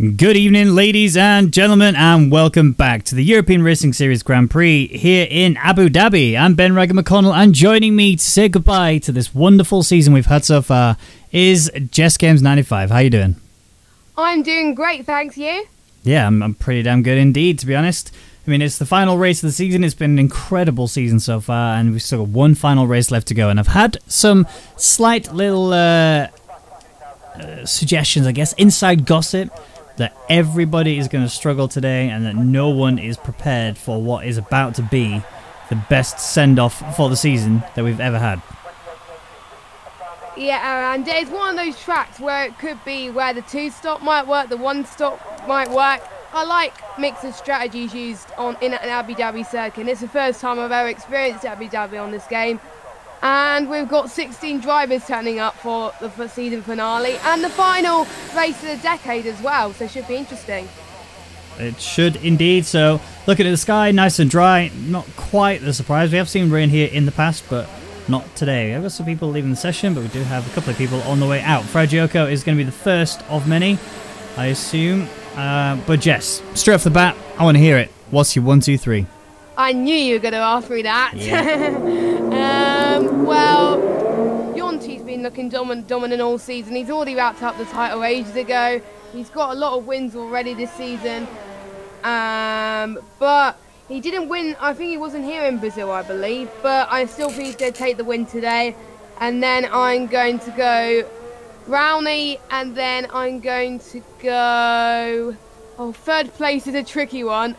Good evening, ladies and gentlemen, and welcome back to the European Racing Series Grand Prix here in Abu Dhabi. I'm Ben Raggett McConnell, and joining me to say goodbye to this wonderful season we've had so far is Jess Games 95. How you doing? I'm doing great, thanks. You? Yeah, I'm pretty damn good indeed, to be honest. I mean, it's the final race of the season. It's been an incredible season so far, and we've still got one final race left to go. And I've had some slight little suggestions, I guess, inside gossip, that everybody is going to struggle today and that no one is prepared for what is about to be the best send-off for the season that we've ever had. Yeah, and it's one of those tracks where it could be where the two-stop might work, the one-stop might work. I like mix of strategies used in an Abu Dhabi circuit, and it's the first time I've ever experienced Abu Dhabi on this game. And we've got 16 drivers turning up for the season finale and the final race of the decade as well, so it should be interesting. It should indeed. So, looking at the sky, nice and dry, not quite the surprise. We have seen rain here in the past, but not today. I've got some people leaving the session, but we do have a couple of people on the way out. Fragioco is going to be the first of many, I assume. But Jess, straight off the bat, I want to hear it. What's your 1, 2, 3? I knew you were going to ask me that. Yeah. Well, Yonti's been looking dominant all season. He's already wrapped up the title ages ago. He's got a lot of wins already this season. But he didn't win. I think he wasn't here in Brazil, I believe. But I still think he did take the win today. And then I'm going to go Brownie. And then I'm going to go... Oh, third place is a tricky one.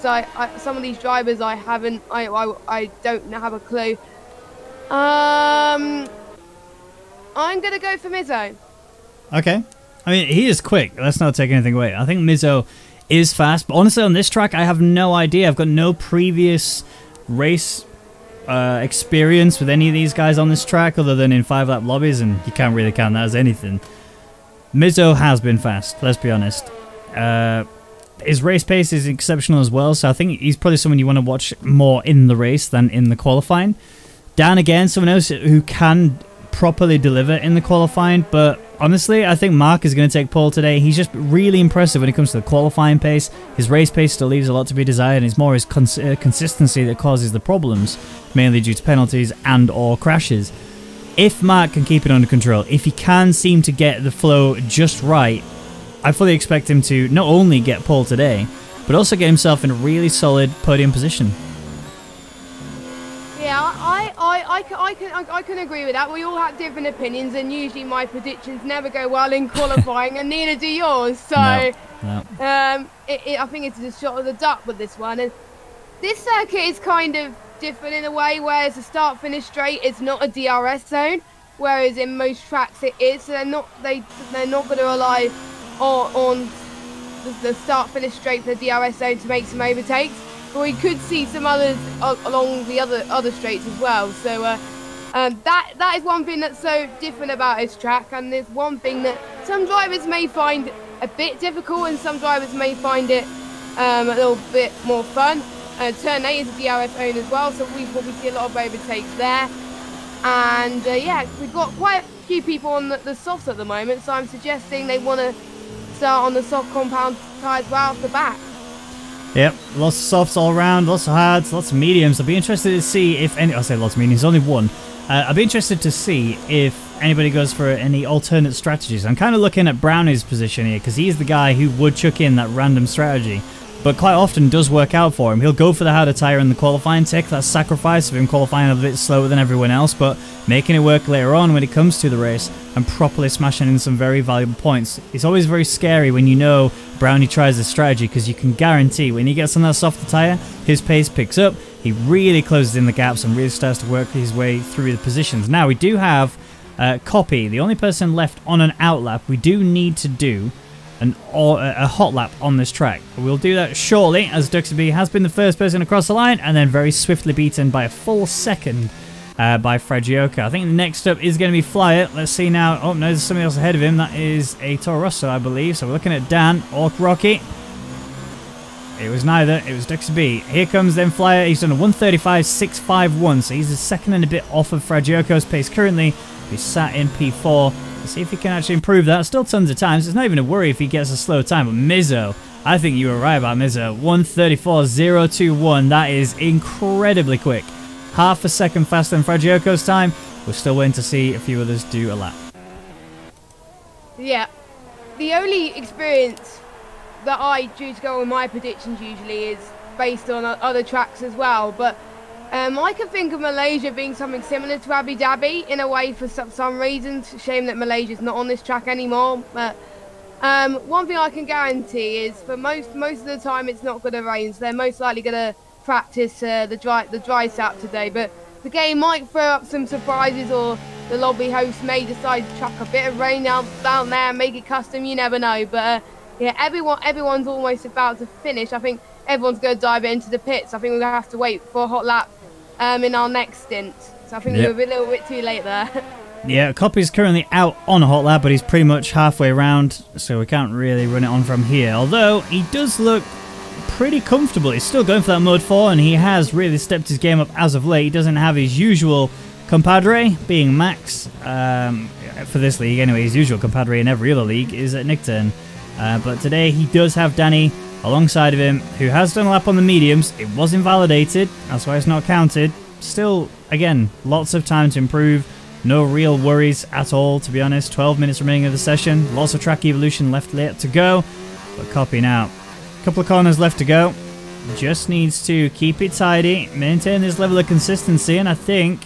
So some of these drivers I don't have a clue. I'm going to go for Mizzo. Okay. I mean, he is quick. Let's not take anything away. I think Mizzo is fast. But honestly, on this track, I have no idea. I've got no previous race experience with any of these guys on this track other than in 5-lap lobbies, and you can't really count that as anything. Mizzo has been fast, let's be honest. His race pace is exceptional as well, so I think he's probably someone you want to watch more in the race than in the qualifying. Dan, again, someone else who can properly deliver in the qualifying, but honestly, I think Mark is going to take pole today. He's just really impressive when it comes to the qualifying pace. His race pace still leaves a lot to be desired, and it's more his consistency that causes the problems, mainly due to penalties and or crashes. If Mark can keep it under control, if he can seem to get the flow just right, I fully expect him to not only get pole today, but also get himself in a really solid podium position. Yeah, I can agree with that. We all have different opinions, and usually my predictions never go well in qualifying, and neither do yours. So, no. I think it's a shot of the duck with this one. And this circuit is kind of different in a way, whereas the start-finish straight is not a DRS zone, whereas in most tracks it is. So they're not going to rely on the start-finish straight for the DRS zone to make some overtakes, but we could see some others along the other straights as well. So that is one thing that's so different about this track, and there's one thing that some drivers may find a bit difficult and some drivers may find it a little bit more fun. Turn 8 is a DRS zone as well, so we probably see a lot of overtakes there. And yeah, we've got quite a few people on the softs at the moment, so I'm suggesting they want to start on the soft compound tyres right off the bat. Yep, lots of softs all around, lots of hards, lots of mediums. I'll be interested to see if any... I say lots of mediums, only one. I'll be interested to see if anybody goes for any alternate strategies. I'm kind of looking at Brownie's position here, because he's the guy who would chuck in that random strategy, but quite often does work out for him. He'll go for the harder tyre in the qualifying, take that sacrifice of him qualifying a bit slower than everyone else, but making it work later on when it comes to the race and properly smashing in some very valuable points. It's always very scary when you know Brownie tries this strategy, because you can guarantee when he gets on that softer tyre, his pace picks up, he really closes in the gaps and really starts to work his way through the positions. Now, we do have Copy, the only person left on an outlap. We do need to do a hot lap on this track. We'll do that shortly, as Duxby has been the first person across the line and then very swiftly beaten by a full second by Fragioco. I think the next up is going to be Flyer. Let's see now. Oh, no, there's somebody else ahead of him. That is a Toro Rosso, I believe. So we're looking at Dan or Rocky. It was neither. It was Duxby. Here comes then Flyer. He's done a 1:35.651, so he's a second and a bit off of Fragioco's pace currently. He's sat in P4. see if he can actually improve that. Still tons of times. It's not even a worry if he gets a slow time. But Mizzo, I think you were right about Mizzo. 1:34.021. That is incredibly quick. Half a second faster than Fragioko's time. We're still waiting to see a few others do a lap. Yeah. The only experience that I choose to go with my predictions usually is based on other tracks as well. But I can think of Malaysia being something similar to Abu Dhabi in a way for some reasons. Shame that Malaysia's not on this track anymore. But one thing I can guarantee is for most of the time it's not going to rain, so they're most likely going to practice the dry setup today. But the game might throw up some surprises, or the lobby host may decide to chuck a bit of rain down there and make it custom. You never know. But yeah, everyone's almost about to finish. I think everyone's going to dive into the pits. I think we're going to have to wait for a hot lap in our next stint. So I think we were a little bit too late there. Yeah, Copy's currently out on a hot lap, but he's pretty much halfway around, so we can't really run it on from here. Although, he does look pretty comfortable. He's still going for that Mode 4, and he has really stepped his game up as of late. He doesn't have his usual compadre, being Max, for this league anyway. His usual compadre in every other league is at Nickturn. But today, he does have Danny alongside of him, who has done a lap on the mediums. It was invalidated, that's why it's not counted. Still, again, lots of time to improve. No real worries at all, to be honest. 12 minutes remaining of the session. Lots of track evolution left to go. But Copy now. A couple of corners left to go. Just needs to keep it tidy, maintain this level of consistency, and I think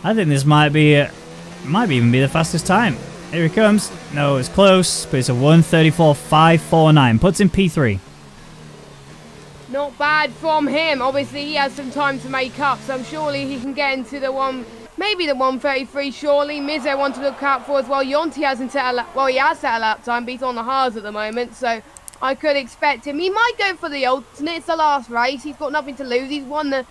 this might even be the fastest time. Here he comes. No, it's close, but it's a 1:34.549. Puts in P3. Not bad from him. Obviously, he has some time to make up, so surely he can get into the maybe the 1:33. Surely Mizzo want to look out for as well. Yonti hasn't set a lap. Well, he has set a lap time, but he's on the hards at the moment, so I could expect him. He might go for the alternate. It's the last race. He's got nothing to lose. He's won the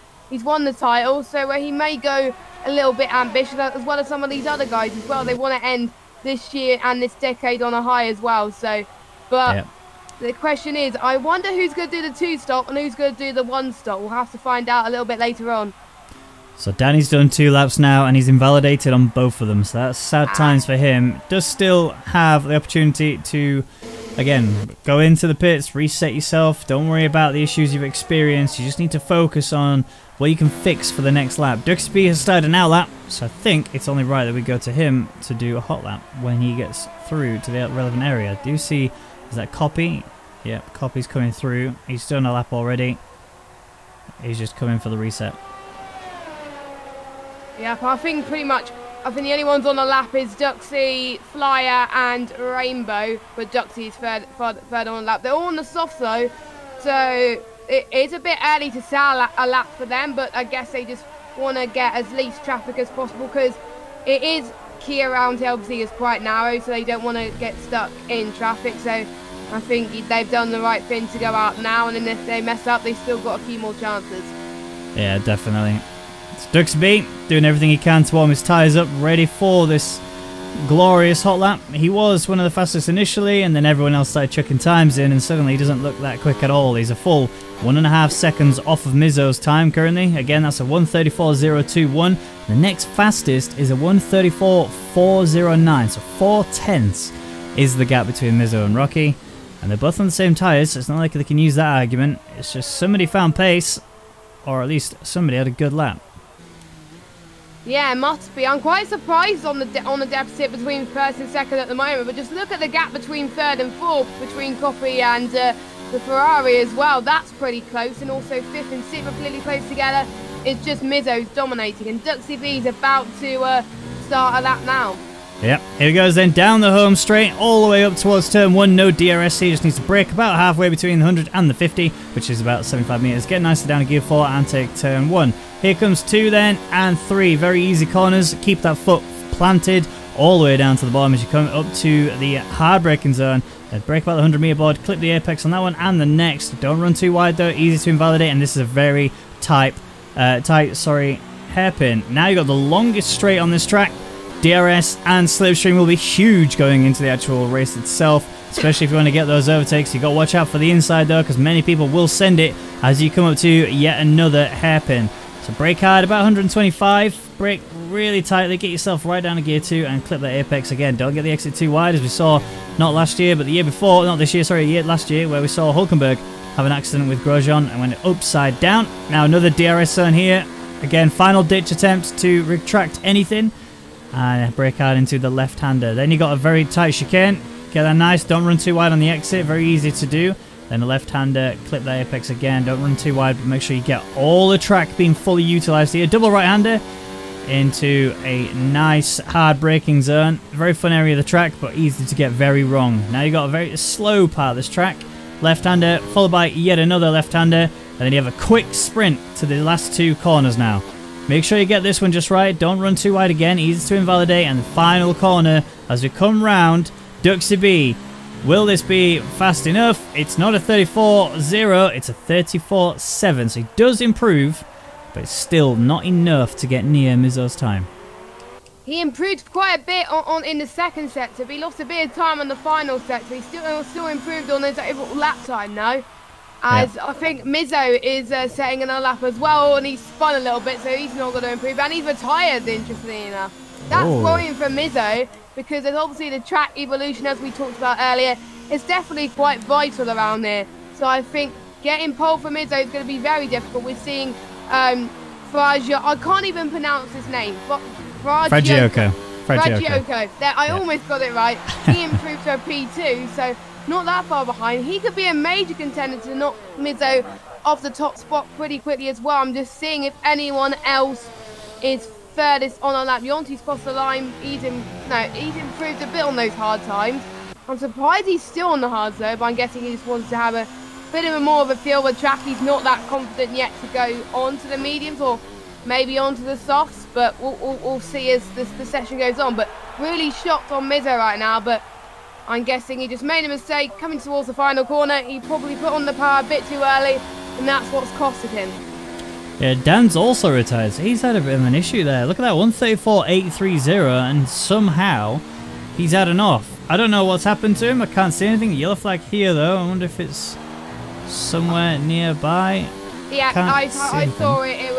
title, so he may go a little bit ambitious, as well as some of these other guys as well. They want to end this year and this decade on a high as well. So, but. Yep. The question is, I wonder who's going to do the 2-stop and who's going to do the 1-stop. We'll have to find out a little bit later on. So Danny's done 2 laps now, and he's invalidated on both of them. So that's sad times for him. Does still have the opportunity to, again, go into the pits, reset yourself. Don't worry about the issues you've experienced. You just need to focus on what you can fix for the next lap. Duxby has started an out lap, so I think it's only right that we go to him to do a hot lap when he gets through to the relevant area. Do you see... Is that Copy? Yep, Copy's coming through. He's done a lap already. He's just coming for the reset. Yeah, I think pretty much, the only ones on the lap is Duxie, Flyer and Rainbow, but Duxie is third on the lap. They're all on the soft though, so it is a bit early to sell a lap for them, but I guess they just want to get as least traffic as possible, because it is key around here obviously is quite narrow, so they don't want to get stuck in traffic. So I think they've done the right thing to go out now, and then if they mess up, they've still got a few more chances. Yeah, definitely. It's Duxby doing everything he can to warm his tyres up, ready for this glorious hot lap. He was one of the fastest initially, and then everyone else started chucking times in, and suddenly he doesn't look that quick at all. He's a full 1.5 seconds off of Mizzo's time currently. Again, that's a 1:34.021. The next fastest is a 1:34.409, so 4/10 is the gap between Mizzo and Rocky. And they're both on the same tyres, so it's not like they can use that argument. It's just somebody found pace, or at least somebody had a good lap. Yeah, it must be. I'm quite surprised on the deficit between first and second at the moment, but just look at the gap between third and fourth, between Copy and the Ferrari as well. That's pretty close, and also fifth and sixth are clearly close together. It's just Mizzo's dominating, and Duxie B's about to start a lap now. Yep, here he goes then, down the home straight, all the way up towards turn 1, no DRS, he just needs to brake about halfway between the 100 and the 50, which is about 75 metres. Get nicely down to gear 4 and take turn 1. Here comes 2 then, and 3, very easy corners. Keep that foot planted all the way down to the bottom as you come up to the hard braking zone. Then brake about the 100 metre board, clip the apex on that one and the next. Don't run too wide though, easy to invalidate, and this is a very tight hairpin. Now you've got the longest straight on this track. DRS and slipstream will be huge going into the actual race itself, especially if you want to get those overtakes. You've got to watch out for the inside though, because many people will send it as you come up to yet another hairpin. So brake hard about 125, brake really tightly, get yourself right down to gear 2 and clip that apex again. Don't get the exit too wide, as we saw not last year, but the year before, not this year, sorry, last year, where we saw Hulkenberg have an accident with Grosjean and went upside down. Now another DRS zone here. Again, final ditch attempt to retract anything and brake hard into the left-hander. Then you got a very tight chicane. Get that nice, don't run too wide on the exit, very easy to do. Then the left-hander, clip the apex again, don't run too wide, but make sure you get all the track being fully utilised here. Double right-hander into a nice hard braking zone. Very fun area of the track, but easy to get very wrong. Now you got a very slow part of this track. Left-hander, followed by yet another left-hander, and then you have a quick sprint to the last 2 corners now. Make sure you get this one just right, don't run too wide again, easy to invalidate, and the final corner as we come round, Duxie B. Will this be fast enough? It's not a 34.0, it's a 34.7, so he does improve, but it's still not enough to get near Mizo's time. He improved quite a bit in the second sector, but he lost a bit of time on the final sector. He still improved on his overall lap time now, as I think Mizo is setting another lap as well, and he's spun a little bit, so he's not going to improve, and he's retired, interestingly enough. That's worrying for Mizo, because there's obviously the track evolution, as we talked about earlier. It's definitely quite vital around here. So I think getting pole for Mizo is going to be very difficult. We're seeing Fragio. I can't even pronounce his name. Fragioko. I almost got it right. He improved to a P2, so not that far behind. He could be a major contender to knock Mizo off the top spot pretty quickly as well. I'm just seeing if anyone else is furthest on a lap. Yonti's crossed the line. He's improved a bit on those hard times. I'm surprised he's still on the hards though, but I'm guessing he just wants to have a bit of more of a feel of the track. He's not that confident yet to go on to the mediums or maybe onto the softs, but we'll see as the session goes on. But really shocked on Mizo right now, but I'm guessing he just made a mistake coming towards the final corner. He probably put on the power a bit too early, and that's what's costed him. Yeah, Dan's also retired, so he's had a bit of an issue there. Look at that, 134.830, and somehow he's had an off. I don't know what's happened to him. I can't see anything. Yellow flag here, though. I wonder if it's somewhere nearby. Yeah, I saw it. It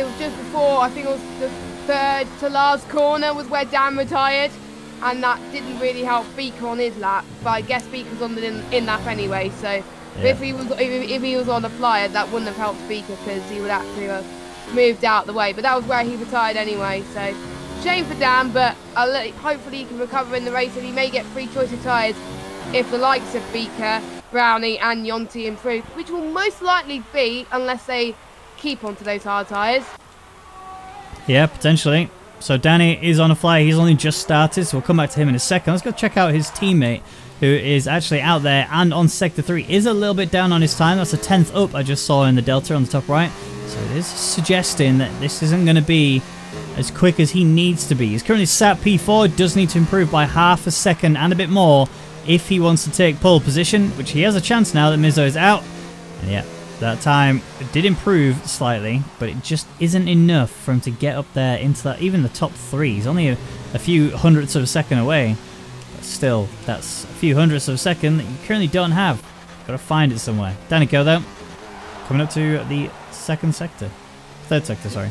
was just before. I think it was the third to last corner was where Dan retired, and that didn't really help Beaker on his lap. But I guess Beaker was on the in lap anyway, so. Yeah. If he was on the flyer, that wouldn't have helped Beaker because he would actually have moved out the way. But that was where he retired anyway. So shame for Dan, but hopefully he can recover in the race, and he may get free choice of tyres if the likes of Beaker, Brownie, and Yonti improve, which will most likely be unless they keep onto those hard tyres. Yeah, potentially. So Danny is on a flyer. He's only just started, so we'll come back to him in a second. Let's go check out his teammate, who is actually out there and on Sector 3. Is a little bit down on his time. That's a 10th up I just saw in the Delta on the top right. So it is suggesting that this isn't going to be as quick as he needs to be. He's currently sat P4, does need to improve by half a second and a bit more if he wants to take pole position, which he has a chance now that Mizo is out. And yeah, that time did improve slightly, but it just isn't enough for him to get up there into that, even the top 3. He's only a few hundredths of a second away. Still, that's a few hundredths of a second that you currently don't have. Got to find it somewhere. Danny go though. Coming up to the third sector, sorry.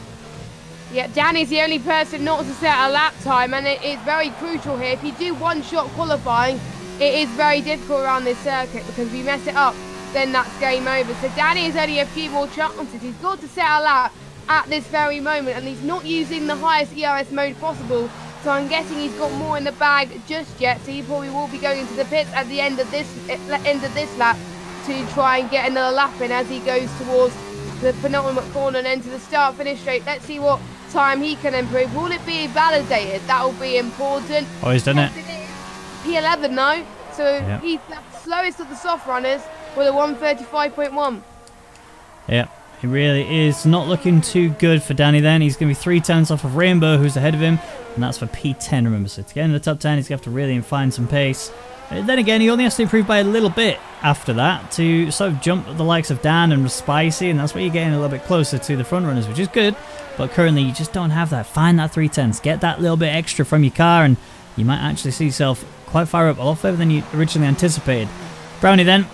Yeah, Danny's the only person not to set a lap time, and it is very crucial here. If you do one-shot qualifying, it is very difficult around this circuit because if you mess it up, then that's game over. So Danny has only a few more chances. He's got to set a lap at this very moment, and he's not using the highest ERS mode possible. So I'm guessing he's got more in the bag just yet, so he probably will be going into the pits at the end of this lap to try and get another lap in as he goes towards the penultimate corner and into the start-finish straight. Let's see what time he can improve. Will it be validated? That will be important. Oh, he's done it. P11 now, so yep. He's the slowest of the soft runners with a 1:35.1. Yeah. It really is not looking too good for Danny then. He's going to be 3 tenths off of Rainbow, who's ahead of him, and that's for P10, remember. So to get in the top 10, he's going to have to really find some pace. And then again, he only has to improve by a little bit after that to sort of jump the likes of Dan and Spicy, and that's where you're getting a little bit closer to the front runners, which is good. But currently, you just don't have that. Find that 3 tenths. Get that little bit extra from your car, and you might actually see yourself quite far up, a lot further than you originally anticipated. Brownie then.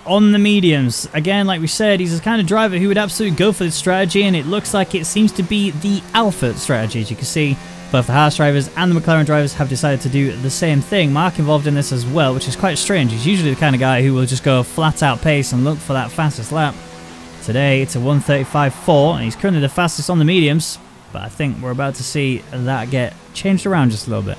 on the mediums. Again, like we said, he's the kind of driver who would absolutely go for this strategy, and it looks like it seems to be the alpha strategy. As you can see, both the Haas drivers and the McLaren drivers have decided to do the same thing. Mark involved in this as well, which is quite strange. He's usually the kind of guy who will just go flat out pace and look for that fastest lap. Today, it's a 1:35.4, and he's currently the fastest on the mediums, but I think we're about to see that get changed around just a little bit.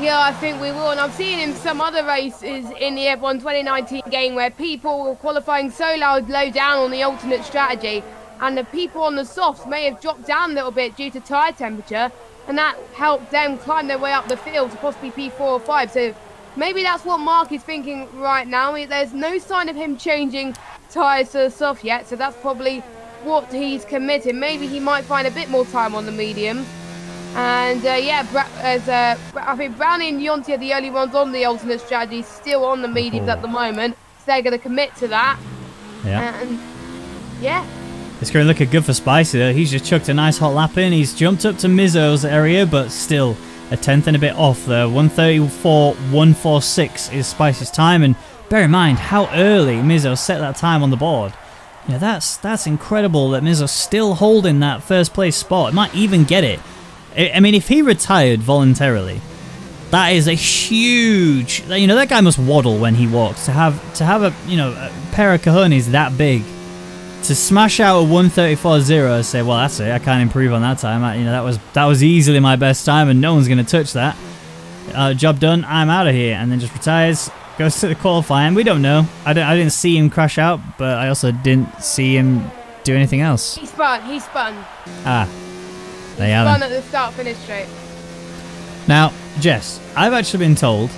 Yeah, I think we will, and I've seen in some other races in the F1 2019 game where people were qualifying so low down on the alternate strategy, and the people on the softs may have dropped down a little bit due to tyre temperature, and that helped them climb their way up the field to possibly P4 or 5. So maybe that's what Mark is thinking right now. There's no sign of him changing tyres to the soft yet, so that's probably what he's committed. Maybe he might find a bit more time on the medium. And yeah, I think Brownie and Yonti are the only ones on the alternate strategy, still on the mediums at the moment, so they're going to commit to that. Yeah. And yeah. It's going to look good for Spicy though. He's just chucked a nice hot lap in. He's jumped up to Mizzo's area, but still a tenth and a bit off there. 1:34.146 is Spicy's time, and bear in mind how early Mizzo set that time on the board. Yeah, that's incredible that Mizzo's still holding that first place spot. It might even get it. I mean, if he retired voluntarily, that is a huge. You know, that guy must waddle when he walks. To have a a pair of cojones that big, to smash out a 1:34.0 and say, well, that's it. I can't improve on that time. That was easily my best time, and no one's gonna touch that. Job done. I'm out of here, and then just retires. Goes to the qualifying. We don't know. I didn't see him crash out, but I also didn't see him do anything else. He spun. Ah. They have spun at the start finish straight. Now, Jess, I've actually been told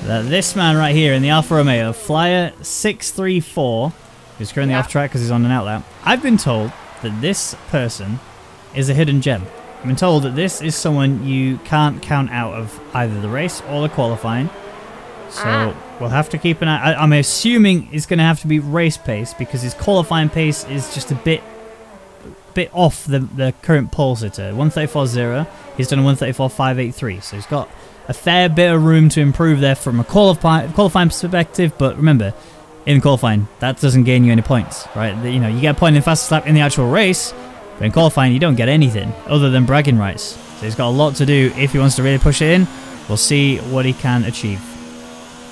that this man right here in the Alfa Romeo, Flyer 634, who's currently off track because he's on an outlap, I've been told that this person is a hidden gem. I've been told that this is someone you can't count out of either the race or the qualifying. So we'll have to keep an eye. I'm assuming it's going to have to be race pace because his qualifying pace is just a bit off the current pole sitter. 1:34.0. He's done a 1:34.583. So he's got a fair bit of room to improve there from a qualifying perspective. But remember, in qualifying, that doesn't gain you any points, right? You know, you get a point in the fastest lap in the actual race, but in qualifying, you don't get anything other than bragging rights. So he's got a lot to do if he wants to really push it in. We'll see what he can achieve.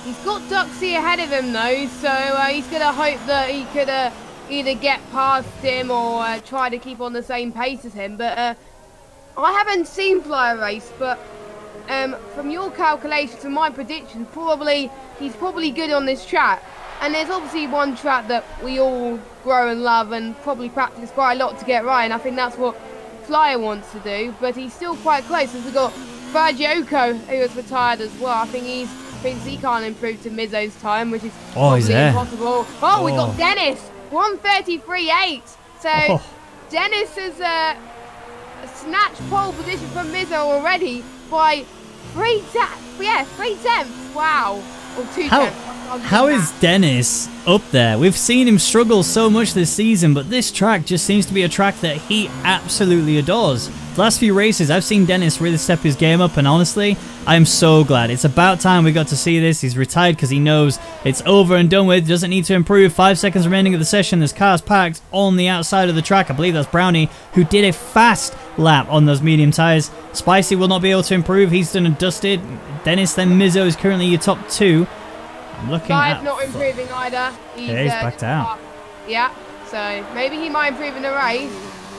He's got Duxie ahead of him though, so he's going to hope that he could either get past him or try to keep on the same pace as him. But I haven't seen Flyer race, but from your calculations and my predictions, he's probably good on this track. And there's obviously one track that we all grow and love and probably practice quite a lot to get right, and I think that's what Flyer wants to do. But he's still quite close, as we've got Fagioko, who has retired as well. I think he can't improve to Mizzo's time, which is probably impossible. Oh, we got Dennis, 1:33.8. So Dennis has snatched pole position from Mizzo already by 3 tenths. Wow. Or 2 tenths. How is Dennis up there? We've seen him struggle so much this season, but this track just seems to be a track that he absolutely adores. The last few races, I've seen Dennis really step his game up, and honestly, I'm so glad. It's about time we got to see this. He's retired because he knows it's over and done with. Doesn't need to improve. 5 seconds remaining of the session. There's cars parked on the outside of the track. I believe that's Brownie, who did a fast lap on those medium tyres. Spicy will not be able to improve. He's done and dusted. Dennis, then Mizzo is currently your top 2. I'm looking at... not improving either. He's backed out. Yeah, so maybe he might improve in the race.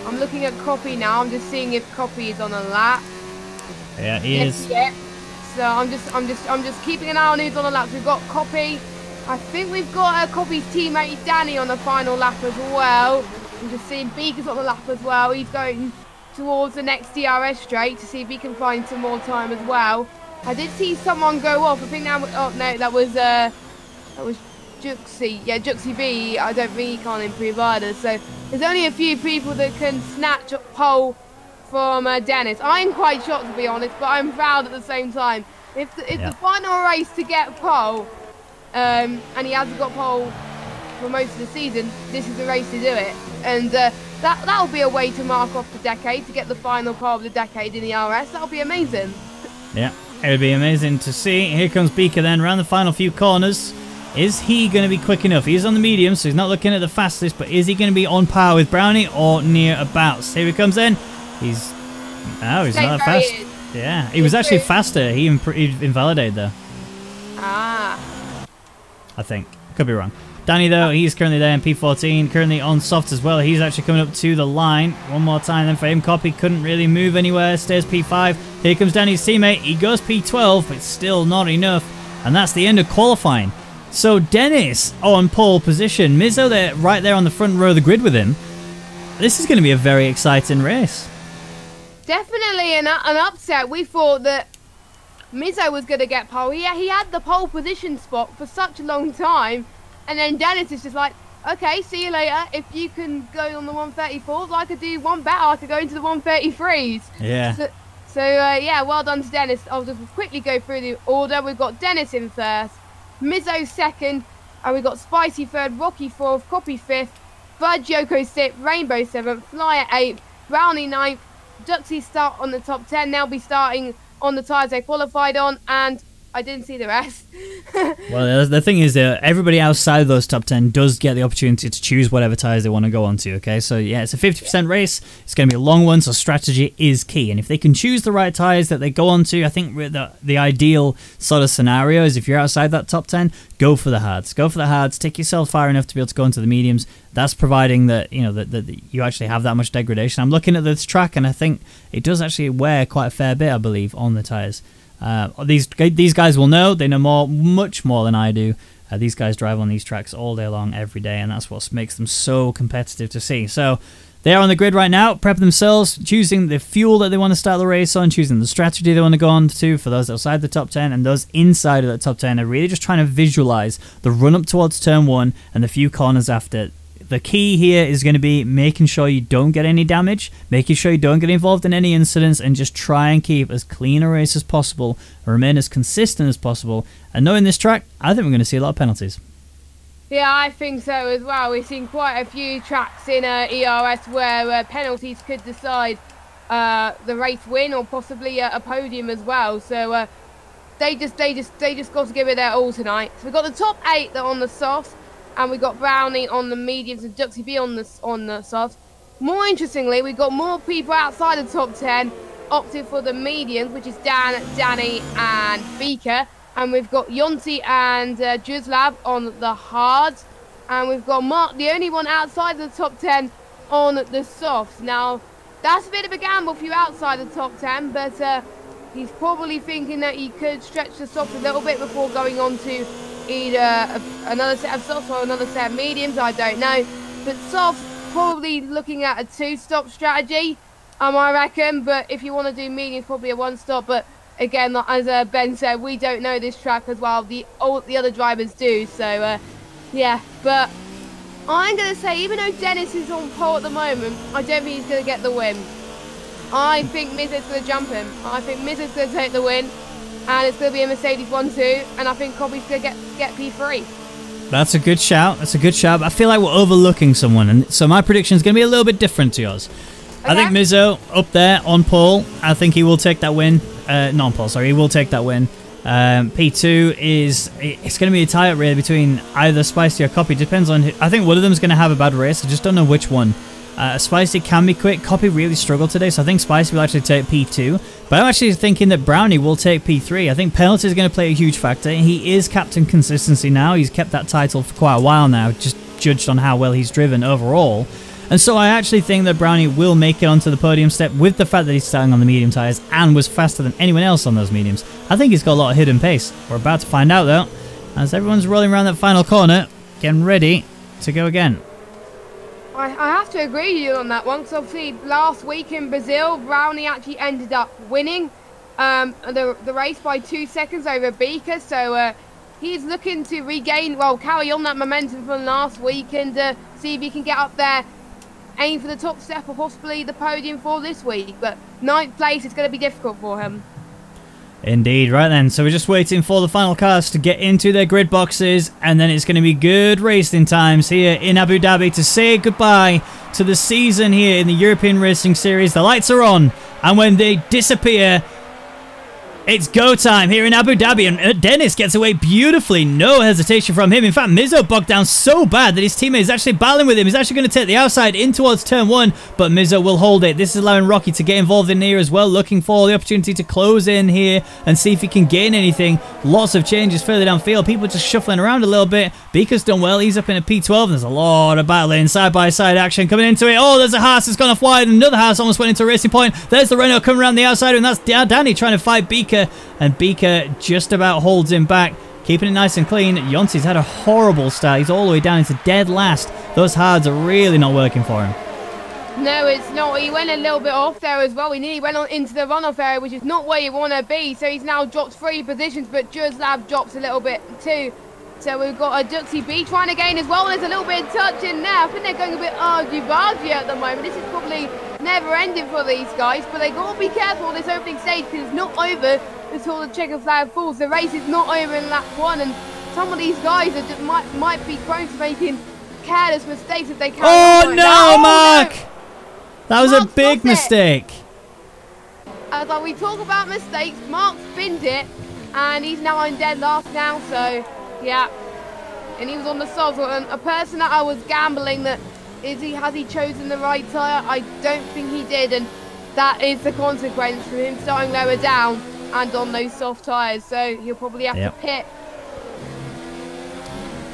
I'm looking at Copy now. I'm just seeing if Copy is on a lap. Yeah, he is. Yeah. So I'm just keeping an eye on who's on the laps. We've got Copy. I think we've got Copy's teammate Danny on the final lap as well. I'm just seeing Beaker's on the lap as well. He's going towards the next DRS straight to see if he can find some more time as well. I did see someone go off. I think that was, oh no, that was Juxie. Yeah, Juxie B. I don't think he can't improve either. So there's only a few people that can snatch a pole from Dennis. I'm quite shocked, to be honest, but I'm proud at the same time. If the final race to get pole, and he hasn't got pole for most of the season, this is the race to do it. And that'll be a way to mark off the decade, to get the final pole of the decade in the RS. That'll be amazing. Yeah. It would be amazing to see. Here comes Beaker then, around the final few corners. Is he going to be quick enough? He's on the medium, so he's not looking at the fastest, but is he going to be on par with Brownie or near abouts? Here he comes in. He's not that fast. Yeah, he was actually faster. He invalidated there. Ah. I think. Could be wrong. Danny, though, he's currently there in P14, currently on soft as well. He's actually coming up to the line. One more time then for him. Copy couldn't really move anywhere. Stays P5. Here comes Danny's teammate. He goes P12, but still not enough. And that's the end of qualifying. So Dennis on pole position. Mizzo there, right there on the front row of the grid with him. This is going to be a very exciting race. Definitely an upset. We thought that Mizzo was going to get pole. Yeah, he had the pole position spot for such a long time. And then Dennis is just like, okay, see you later. If you can go on the 134s, I could do one better. I could go into the 133s. Yeah. So yeah, well done to Dennis. I'll just quickly go through the order. We've got Dennis in first, Mizzo second, and we've got Spicy third, Rocky fourth, Copy fifth, Bud Yoko sixth, Rainbow seventh, Flyer eighth, Brownie ninth, Duxie start on the top 10. They'll be starting on the tyres they qualified on, and I didn't see the rest. Well, the thing is, everybody outside of those top 10 does get the opportunity to choose whatever tyres they want to go onto, okay? So, yeah, it's a 50% race. It's going to be a long one, so strategy is key. And if they can choose the right tyres that they go onto, I think the ideal sort of scenario is if you're outside that top 10, go for the hards. Go for the hards. Take yourself far enough to be able to go into the mediums. That's providing that, you know, that you actually have that much degradation. I'm looking at this track, and I think it does actually wear quite a fair bit, I believe, on the tyres. These guys will know. They know much more than I do. These guys drive on these tracks all day long, every day, and that's what makes them so competitive to see. So they're on the grid right now, prepping themselves, choosing the fuel that they want to start the race on, choosing the strategy they want to go on to for those outside the top 10, and those inside of the top 10 are really just trying to visualize the run up towards turn 1 and the few corners after. The key here is going to be making sure you don't get any damage, making sure you don't get involved in any incidents, and just try and keep as clean a race as possible, remain as consistent as possible. And knowing this track, I think we're going to see a lot of penalties. Yeah, I think so as well. We've seen quite a few tracks in ERS where penalties could decide the race win or possibly a podium as well. So they just got to give it their all tonight. So we've got the top 8 that are on the softs. And we got Brownie on the mediums and Duxie B on the softs. More interestingly, we got more people outside the top 10 opted for the mediums, which is Dan, Danny, and Beaker. And we've got Yonti and Juzlab on the hards. And we've got Mark, the only one outside the top 10, on the softs. Now, that's a bit of a gamble for you outside the top 10, but he's probably thinking that he could stretch the softs a little bit before going on to either another set of softs or another set of mediums, I don't know. But softs, probably looking at a 2-stop strategy, I reckon. But if you want to do mediums, probably a 1-stop. But again, as Ben said, we don't know this track as well. The other drivers do. So, yeah. But I'm going to say, even though Dennis is on pole at the moment, I don't think he's going to get the win. I think Mizzo's going to jump him. I think Mizzo's going to take the win. And it's going to be a Mercedes 1-2, and I think Copy's going to get P3. That's a good shout. That's a good shout. I feel like we're overlooking someone, and so my prediction is going to be a little bit different to yours. Okay. I think Mizzo up there on pole. I think he will take that win. Not on pole, sorry. He will take that win. P2 it's going to be a tie-up really between either Spicy or Copy. Depends on I think one of them is going to have a bad race. I just don't know which one. Spicy can be quick. Copy really struggled today, so I think Spicy will actually take P2. But I'm actually thinking that Brownie will take P3. I think penalty is going to play a huge factor. He is captain consistency now. He's kept that title for quite a while now, just judged on how well he's driven overall. And so I actually think that Brownie will make it onto the podium step with the fact that he's starting on the medium tyres and was faster than anyone else on those mediums. I think he's got a lot of hidden pace. We're about to find out, though, as everyone's rolling around that final corner, getting ready to go again. I have to agree with you on that one, because obviously last week in Brazil, Brownie actually ended up winning the race by 2 seconds over Beaker. So he's looking to carry on that momentum from last week and see if he can get up there, aim for the top step or possibly the podium for this week. But 9th place is going to be difficult for him. Indeed, right then. So we're just waiting for the final cars to get into their grid boxes, and then it's going to be good racing times here in Abu Dhabi to say goodbye to the season here in the European Racing Series. The lights are on, and when they disappear, It's go time here in Abu Dhabi, and Dennis gets away beautifully. No hesitation from him. In fact, Mizzo bogged down so bad that his teammate is actually battling with him. He's actually going to take the outside in towards turn 1, but Mizzo will hold it. This is allowing Rocky to get involved in here as well, looking for the opportunity to close in here and see if he can gain anything. Lots of changes further downfield. People just shuffling around a little bit. Beaker's done well. He's up in a P12, and there's a lot of battling, side-by-side action coming into it. Oh, there's a Haas that's gone off wide. Another Haas almost went into a racing point. There's the Renault coming around the outside, and that's Danny trying to fight Beaker. And Beaker just about holds him back, keeping it nice and clean. Yonsi's had a horrible start. He's all the way down into dead last. Those hards are really not working for him. No, it's not. He went a little bit off there as well. He nearly went on into the runoff area, which is not where you want to be. So he's now dropped 3 positions, but Juzlab drops a little bit too. So we've got a Duxie B trying to gain as well. There's a little bit of touch in there. I think they're going a bit argy-bargy at the moment. This is probably never ending for these guys, but they got to be careful this opening stage because it's not over until the checkered flag falls. The race is not over in lap 1, and some of these guys are just might be prone to making careless mistakes if they can't. Oh no, Mark! No. That was a big mistake. As we talk about mistakes, Mark spinned it, and he's now in dead last now. So yeah, and he was on the soft. And a person that I was gambling that has he chosen the right tyre? I don't think he did, and that is the consequence for him starting lower down and on those soft tyres. So he'll probably have to pit.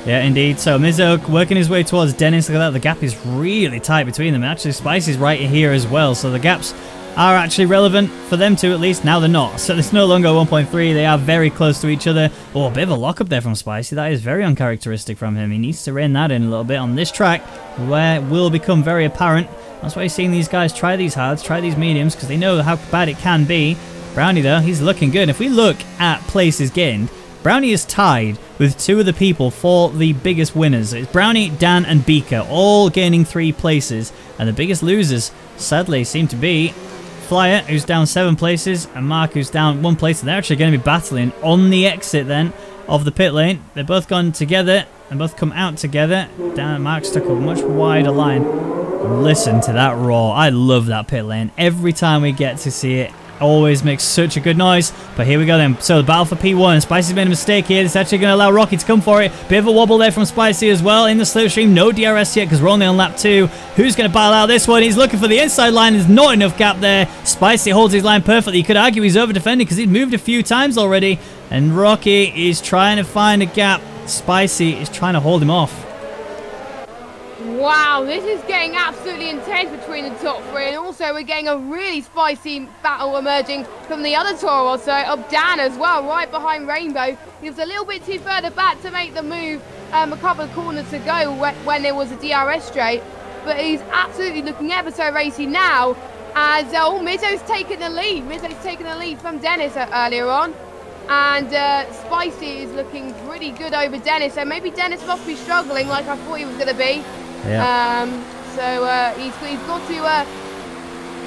Yeah, indeed. So Mizzo working his way towards Dennis. Look at that. The gap is really tight between them. Actually, Spicy's right here as well. So the gaps are actually relevant for them two, at least. Now they're not. So it's no longer 1.3. They are very close to each other. Oh, a bit of a lock up there from Spicy. That is very uncharacteristic from him. He needs to rein that in a little bit on this track, where it will become very apparent. That's why you're seeing these guys try these hards, try these mediums, because they know how bad it can be. Brownie, though, he's looking good. If we look at places gained, Brownie is tied with 2 of the people for the biggest winners. It's Brownie, Dan, and Beaker, all gaining 3 places. And the biggest losers, sadly, seem to be Flyer, who's down 7 places, and Mark, who's down 1 place. And they're actually going to be battling on the exit, then, of the pit lane. They've both gone together and both come out together. Dan and Mark's took a much wider line. Listen to that roar. I love that pit lane. Every time we get to see it, always makes such a good noise. But here we go then. So the battle for P1. Spicy's made a mistake here. It's actually going to allow Rocky to come for it. Bit of a wobble there from Spicy as well in the slipstream. No DRS yet because we're only on lap 2. Who's going to battle out this one? He's looking for the inside line. There's not enough gap there. Spicy holds his line perfectly. You could argue he's over defending because he's moved a few times already. And Rocky is trying to find a gap. Spicy is trying to hold him off. Wow, this is getting absolutely intense between the top 3, and also we're getting a really spicy battle emerging from the other Toro also, of Dan as well, right behind Rainbow. He was a little bit too further back to make the move a couple of corners to go when there was a DRS straight, but he's absolutely looking ever so racy now, as Mizzo's taken the lead. Mizzo's taken the lead from Dennis earlier on, and Spicy is looking pretty good over Dennis, so maybe Dennis must be struggling like I thought he was going to be. Yeah. He's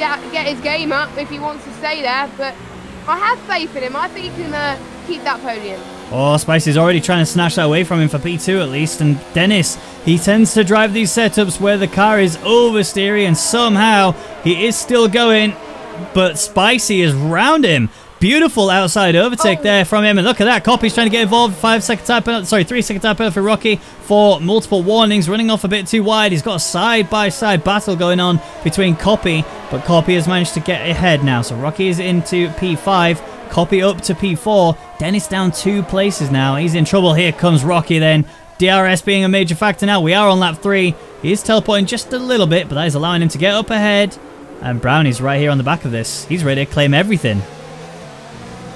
got to get his game up if he wants to stay there, but I have faith in him. I think he can keep that podium. Oh, Spicy's already trying to snatch that away from him for P2 at least, and Dennis, he tends to drive these setups where the car is oversteering, and somehow he is still going, but Spicy is round him. Beautiful outside overtake there from him, and look at that. Copy's trying to get involved. 3-second time penalty for Rocky for multiple warnings, running off a bit too wide. He's got a side-by-side battle going on between Copy, but Copy has managed to get ahead now. So Rocky is into P5, Copy up to P4. Dennis down 2 places now. He's in trouble. Here comes Rocky then. DRS being a major factor now. We are on lap 3. He is teleporting just a little bit, but that is allowing him to get up ahead. And Brownie's right here on the back of this. He's ready to claim everything.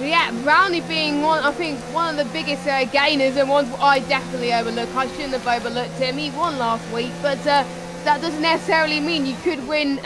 Yeah, Brownie being one of the biggest gainers, and one I definitely overlooked. I shouldn't have overlooked him. He won last week, but that doesn't necessarily mean you could win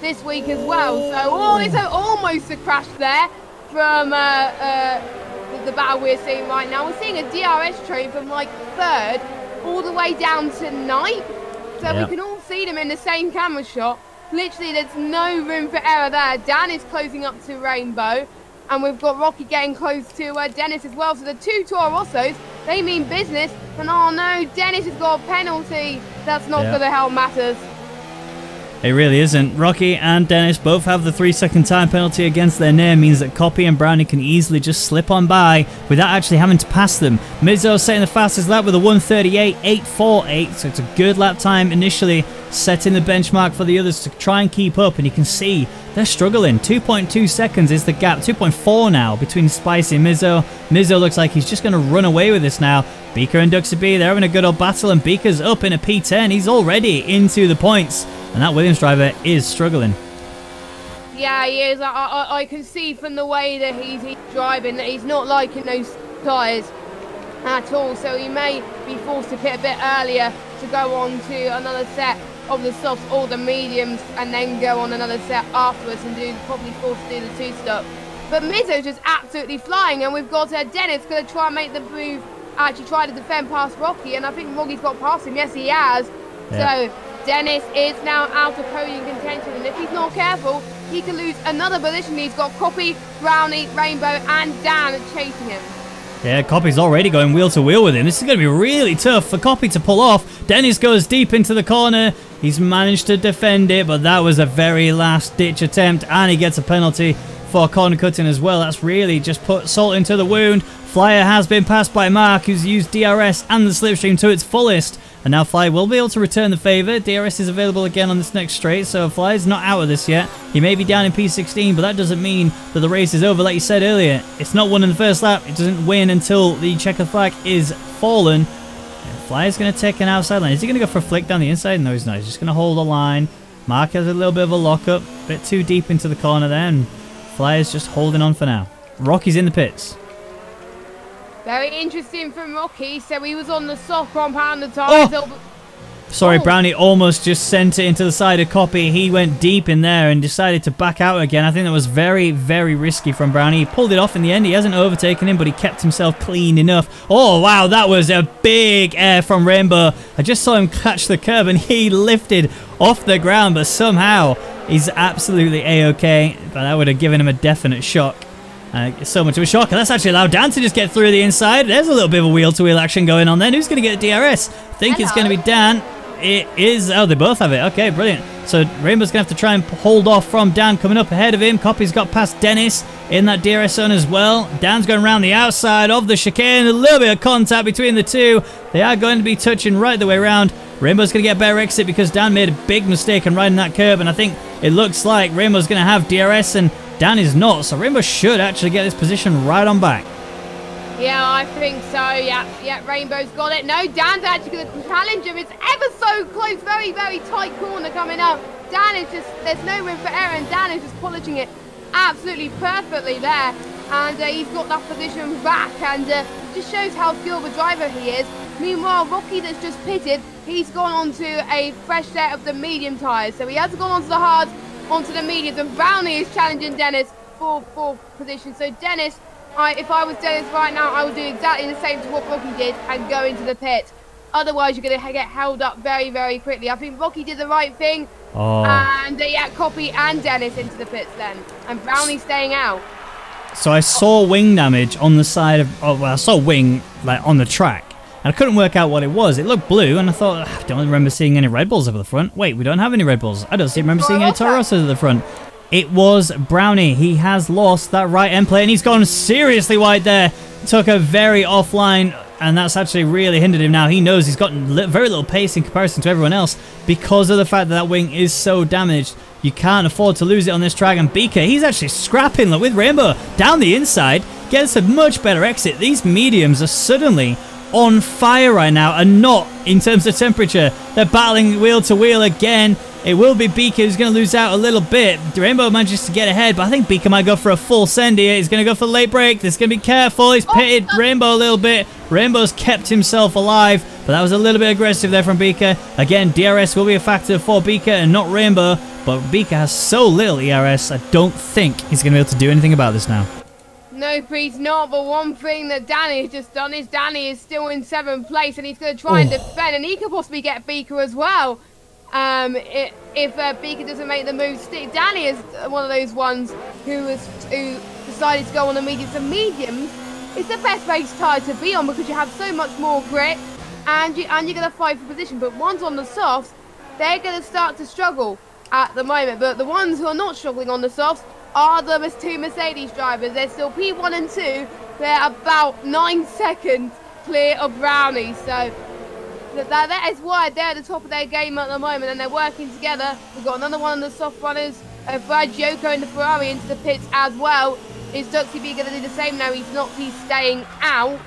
this week as well. So, it's almost a crash there from the battle we're seeing right now. We're seeing a DRS trade from like 3rd all the way down to 9th. So we can all see them in the same camera shot. Literally, there's no room for error there. Dan is closing up to Rainbow. And we've got Rocky getting close to Dennis as well. So the 2 Toro Rossos, they mean business. And oh no, Dennis has got a penalty. That's not going to help matters. It really isn't. Rocky and Dennis both have the 3-second time penalty against their name, means that Copy and Brownie can easily just slip on by without actually having to pass them. Mizzo setting the fastest lap with a 1:38.848, so it's a good lap time initially, setting the benchmark for the others to try and keep up, and you can see they're struggling. 2.2 seconds is the gap, 2.4 now between Spicy and Mizzo. Mizzo looks like he's just going to run away with this now. Beaker and Duxaby, they're having a good old battle, and Beaker's up in a P10. He's already into the points, and that Williams driver is struggling. Yeah, he is. I can see from the way that he's driving that he's not liking those tyres at all, so he may be forced to pit a bit earlier to go on to another set of the softs or the mediums, and then go on another set afterwards and probably forced to do the 2-stop. But Mizzo's just absolutely flying, and we've got Dennis going to try and make the move, actually try to defend past Rocky, and I think Rocky's got past him. Yes, he has. Yeah. So Dennis is now out of podium contention, and if he's not careful, he can lose another position. He's got Copy, Brownie, Rainbow, and Dan chasing him. Yeah, Copy's already going wheel to wheel with him. This is going to be really tough for Copy to pull off. Dennis goes deep into the corner. He's managed to defend it, but that was a very last-ditch attempt, and he gets a penalty for corner cutting as well. That's really just put salt into the wound. Flyer has been passed by Mark, who's used DRS and the slipstream to its fullest. And now Flyer will be able to return the favour. DRS is available again on this next straight, so Flyer's not out of this yet. He may be down in P16, but that doesn't mean that the race is over. Like you said earlier, it's not won in the first lap. It doesn't win until the checkered flag is fallen. And Flyer's going to take an outside line. Is he going to go for a flick down the inside? No, he's not. He's just going to hold the line. Mark has a little bit of a lockup. A bit too deep into the corner there, and Flyer's just holding on for now. Rocky's in the pits. Very interesting from Rocky. So he was on the soft compound the tyres. Oh! Sorry, Brownie almost just sent it into the side of Copy. He went deep in there and decided to back out again. I think that was very, very risky from Brownie. He pulled it off in the end. He hasn't overtaken him, but he kept himself clean enough. Oh, wow, that was a big air from Rainbow. I just saw him catch the curb and he lifted off the ground, but somehow he's absolutely A-OK. But that would have given him a definite shock. So much of a shock. Let's actually allow Dan to just get through the inside. There's a little bit of a wheel-to-wheel action going on then. Who's going to get DRS? I think it's going to be Dan. It is. Oh, they both have it. Okay, brilliant. So Rainbow's going to have to try and hold off from Dan coming up ahead of him. Copy's got past Dennis in that DRS zone as well. Dan's going around the outside of the chicane. A little bit of contact between the two. They are going to be touching right the way around. Rainbow's going to get a better exit because Dan made a big mistake on riding that curb, and I think it looks like Rainbow's going to have DRS and Dan is not, so Rainbow should actually get this position right on back. Yeah, I think so. Yeah, Rainbow's got it. No, Dan's actually going to challenge him. It's ever so close, very, very tight corner coming up. Dan is just, there's no room for error, and Dan is just polishing it absolutely perfectly there. And he's got that position back, and just shows how skilled a driver he is. Meanwhile, Rocky that's just pitted, he's gone on to a fresh set of the medium tyres. So he hasn't gone onto the hards, onto the mediums, and Brownie is challenging Dennis for fourth position. So Dennis, if I was Dennis right now, I would do exactly the same to what Rocky did and go into the pit. Otherwise, you're going to get held up very, very quickly. I think Rocky did the right thing. And yeah, Copy and Dennis into the pits then. And Brownie staying out. So I saw wing damage on the side of... Oh, well, I saw wing like on the track. And I couldn't work out what it was. It looked blue, and I thought, I don't remember seeing any Red Bulls over the front. Wait, we don't have any Red Bulls. I don't remember seeing any Toro Rossos at the front. It was Brownie. He has lost that right end plate, and he's gone seriously wide there. Took a very offline, and that's actually really hindered him now. He knows he's got very little pace in comparison to everyone else because of the fact that that wing is so damaged. You can't afford to lose it on this track, and Beaker, he's actually scrapping with Rainbow down the inside. Gets a much better exit. These mediums are suddenly on fire right now, and not in terms of temperature. They're battling wheel to wheel again. It will be Beaker who's going to lose out a little bit. Rainbow manages to get ahead, but I think Beaker might go for a full send here. He's going to go for the late break. He's going to be careful. He's pitted Rainbow a little bit. Rainbow's kept himself alive, but that was a little bit aggressive there from Beaker. Again, DRS will be a factor for Beaker and not Rainbow, but Beaker has so little ERS, I don't think he's going to be able to do anything about this now. No, he's not, but one thing that Danny has just done is Danny is still in 7th place, and he's going to try and defend, and he could possibly get Beaker as well. If Beaker doesn't make the move. Danny is one of those ones who decided to go on the mediums. The mediums is the best race tyre to be on because you have so much more grip, and you're going to fight for position. But ones on the softs, they're going to start to struggle. at the moment. But the ones who are not struggling on the softs are the two Mercedes drivers. There's still P1 and 2. They're about 9 seconds clear of Brownie. So that is why they're at the top of their game at the moment, and they're working together. We've got another one of the soft runners, Brad Yoko in the Ferrari into the pits as well. Is Duxie B going to do the same? No, he's not. He's staying out.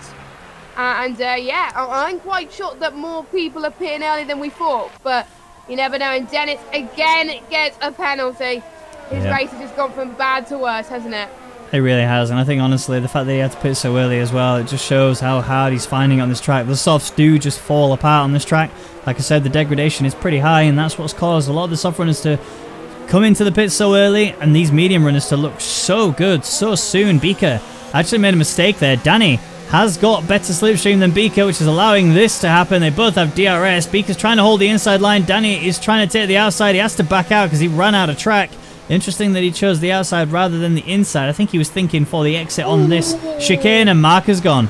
Yeah, I'm quite shocked that more people are pitting early than we thought, but you never know. And Dennis again gets a penalty. His race has just gone from bad to worse, hasn't it? It really has, and I think honestly the fact that he had to pit so early as well, it just shows how hard he's finding on this track. The softs do just fall apart on this track. Like I said, the degradation is pretty high, and that's what's caused a lot of the soft runners to come into the pit so early, and these medium runners to look so good so soon. Beaker actually made a mistake there. Danny has got better slipstream than Beaker, which is allowing this to happen. They both have DRS. Beaker's trying to hold the inside line. Danny is trying to take the outside. He has to back out because he ran out of track. Interesting that he chose the outside rather than the inside. I think he was thinking for the exit on this chicane, and Mark has gone.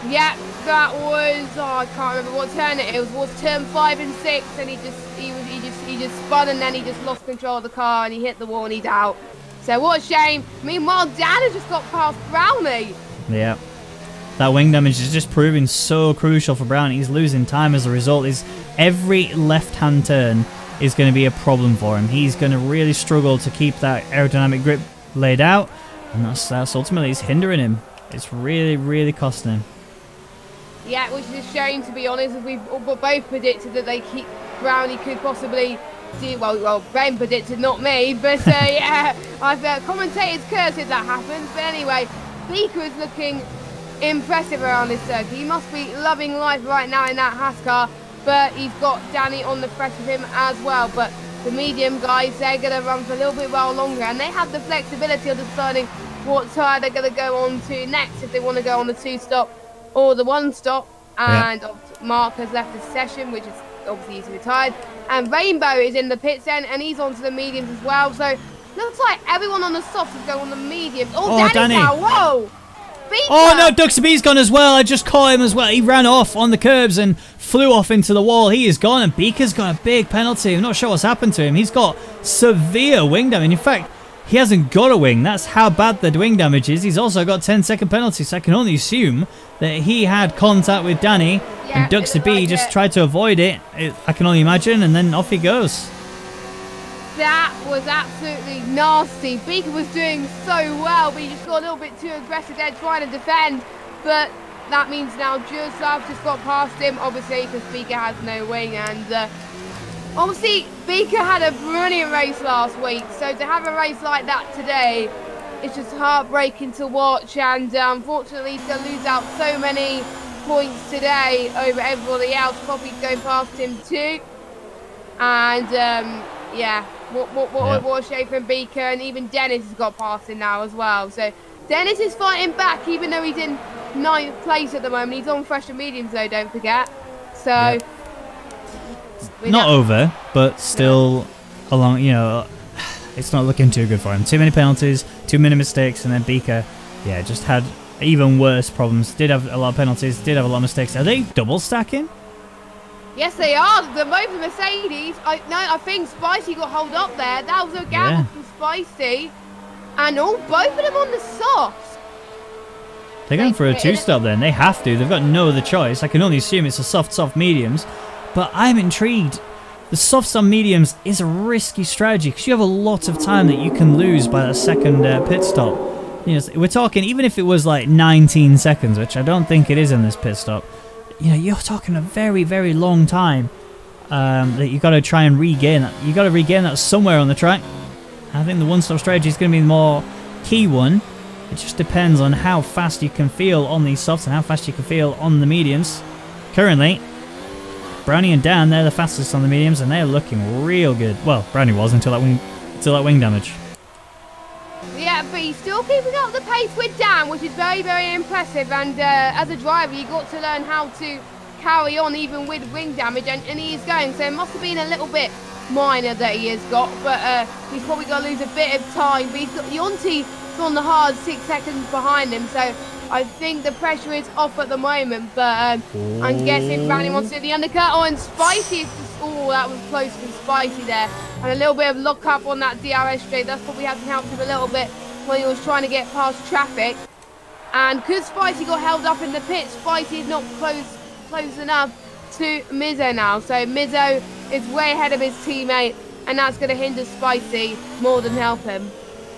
Yeah, that was, I can't remember what turn it was turn 5 and 6, and he just spun, and then he just lost control of the car and he hit the wall and he's out. So what a shame. Meanwhile, Dan has just got past Brownie. Yeah. That wing damage is just proving so crucial for Brownie. He's losing time as a result. Every left-hand turn is going to be a problem for him. He's going to really struggle to keep that aerodynamic grip laid out, and that's ultimately is hindering him. It's really, really costing him. Yeah, which is a shame, to be honest, as we've both predicted that Brownie could possibly do well. Ben predicted, not me, but yeah, I've commentated curse if that happens. But anyway, Beaker is looking impressive around this circuit. He must be loving life right now in that Haas car. But he's got Danny on the fresh with him as well. But the medium guys, they're going to run for a little bit while longer, and they have the flexibility of deciding what tire they're going to go on to next, if they want to go on the 2-stop or the 1-stop. And Mark has left the session, which is obviously he's retired. And Rainbow is in the pits then, and he's onto the mediums as well. So looks like everyone on the softs is going on the mediums. Oh, Danny! Now, whoa! Beaker. Oh no, Duxie B's gone as well. I just caught him as well. He ran off on the curbs and flew off into the wall. He is gone, and Beaker's got a big penalty. I'm not sure what's happened to him. He's got severe wing damage. In fact, he hasn't got a wing. That's how bad the wing damage is. He's also got 10-second penalty, so I can only assume that he had contact with Danny, and Duxie B just tried to avoid it. I can only imagine, and then off he goes. That was absolutely nasty. Beaker was doing so well, but he just got a little bit too aggressive there trying to defend. But that means now Jurslav just got past him, obviously, because Beaker has no wing. And obviously, Beaker had a brilliant race last week. So to have a race like that today, it's just heartbreaking to watch. And unfortunately, he's going to lose out so many points today over everybody else, probably going past him too. And yeah, what a shame for Beaker, and even Dennis has got past him now as well. So Dennis is fighting back, even though he's in 9th place at the moment. He's on fresh and mediums though, don't forget. So not over, but still along. You know, it's not looking too good for him. Too many penalties, too many mistakes, and then Beaker, yeah, just had even worse problems. Did have a lot of penalties, did have a lot of mistakes. Are they double stacking? Yes, they are. They're both Mercedes. I think Spicy got hold up there. That was a gamble from Spicy. And both of them on the softs. They're going for a 2-stop then. They have to. They've got no other choice. I can only assume it's a soft mediums. But I'm intrigued. The softs on mediums is a risky strategy because you have a lot of time that you can lose by that second pit stop. You know, we're talking, even if it was like 19 seconds, which I don't think it is in this pit stop. You know, you're talking a very, very long time that you got to try and regain that. You got to regain that somewhere on the track. I think the 1-stop strategy is going to be the more key one. It just depends on how fast you can feel on these softs and how fast you can feel on the mediums. Currently, Brownie and Dan, they're the fastest on the mediums, and they're looking real good. Well, Brownie was until that wing damage. Yeah, but he's still keeping up the pace with Dan, which is very, very impressive. And as a driver, you got to learn how to carry on even with wing damage, and he is going. So it must have been a little bit minor that he has got, but he's probably going to lose a bit of time. But he's got Yonti on the hard 6 seconds behind him, so I think the pressure is off at the moment, but I'm guessing Brownie wants to do the undercut. Oh, and Spicy is just, oh, that was close from Spicy there. And a little bit of lock up on that DRS straight. That's probably having helped him a little bit when he was trying to get past traffic. And because Spicy got held up in the pit, Spicy is not close enough to Mizzo now. So Mizzo is way ahead of his teammate, and that's going to hinder Spicy more than help him.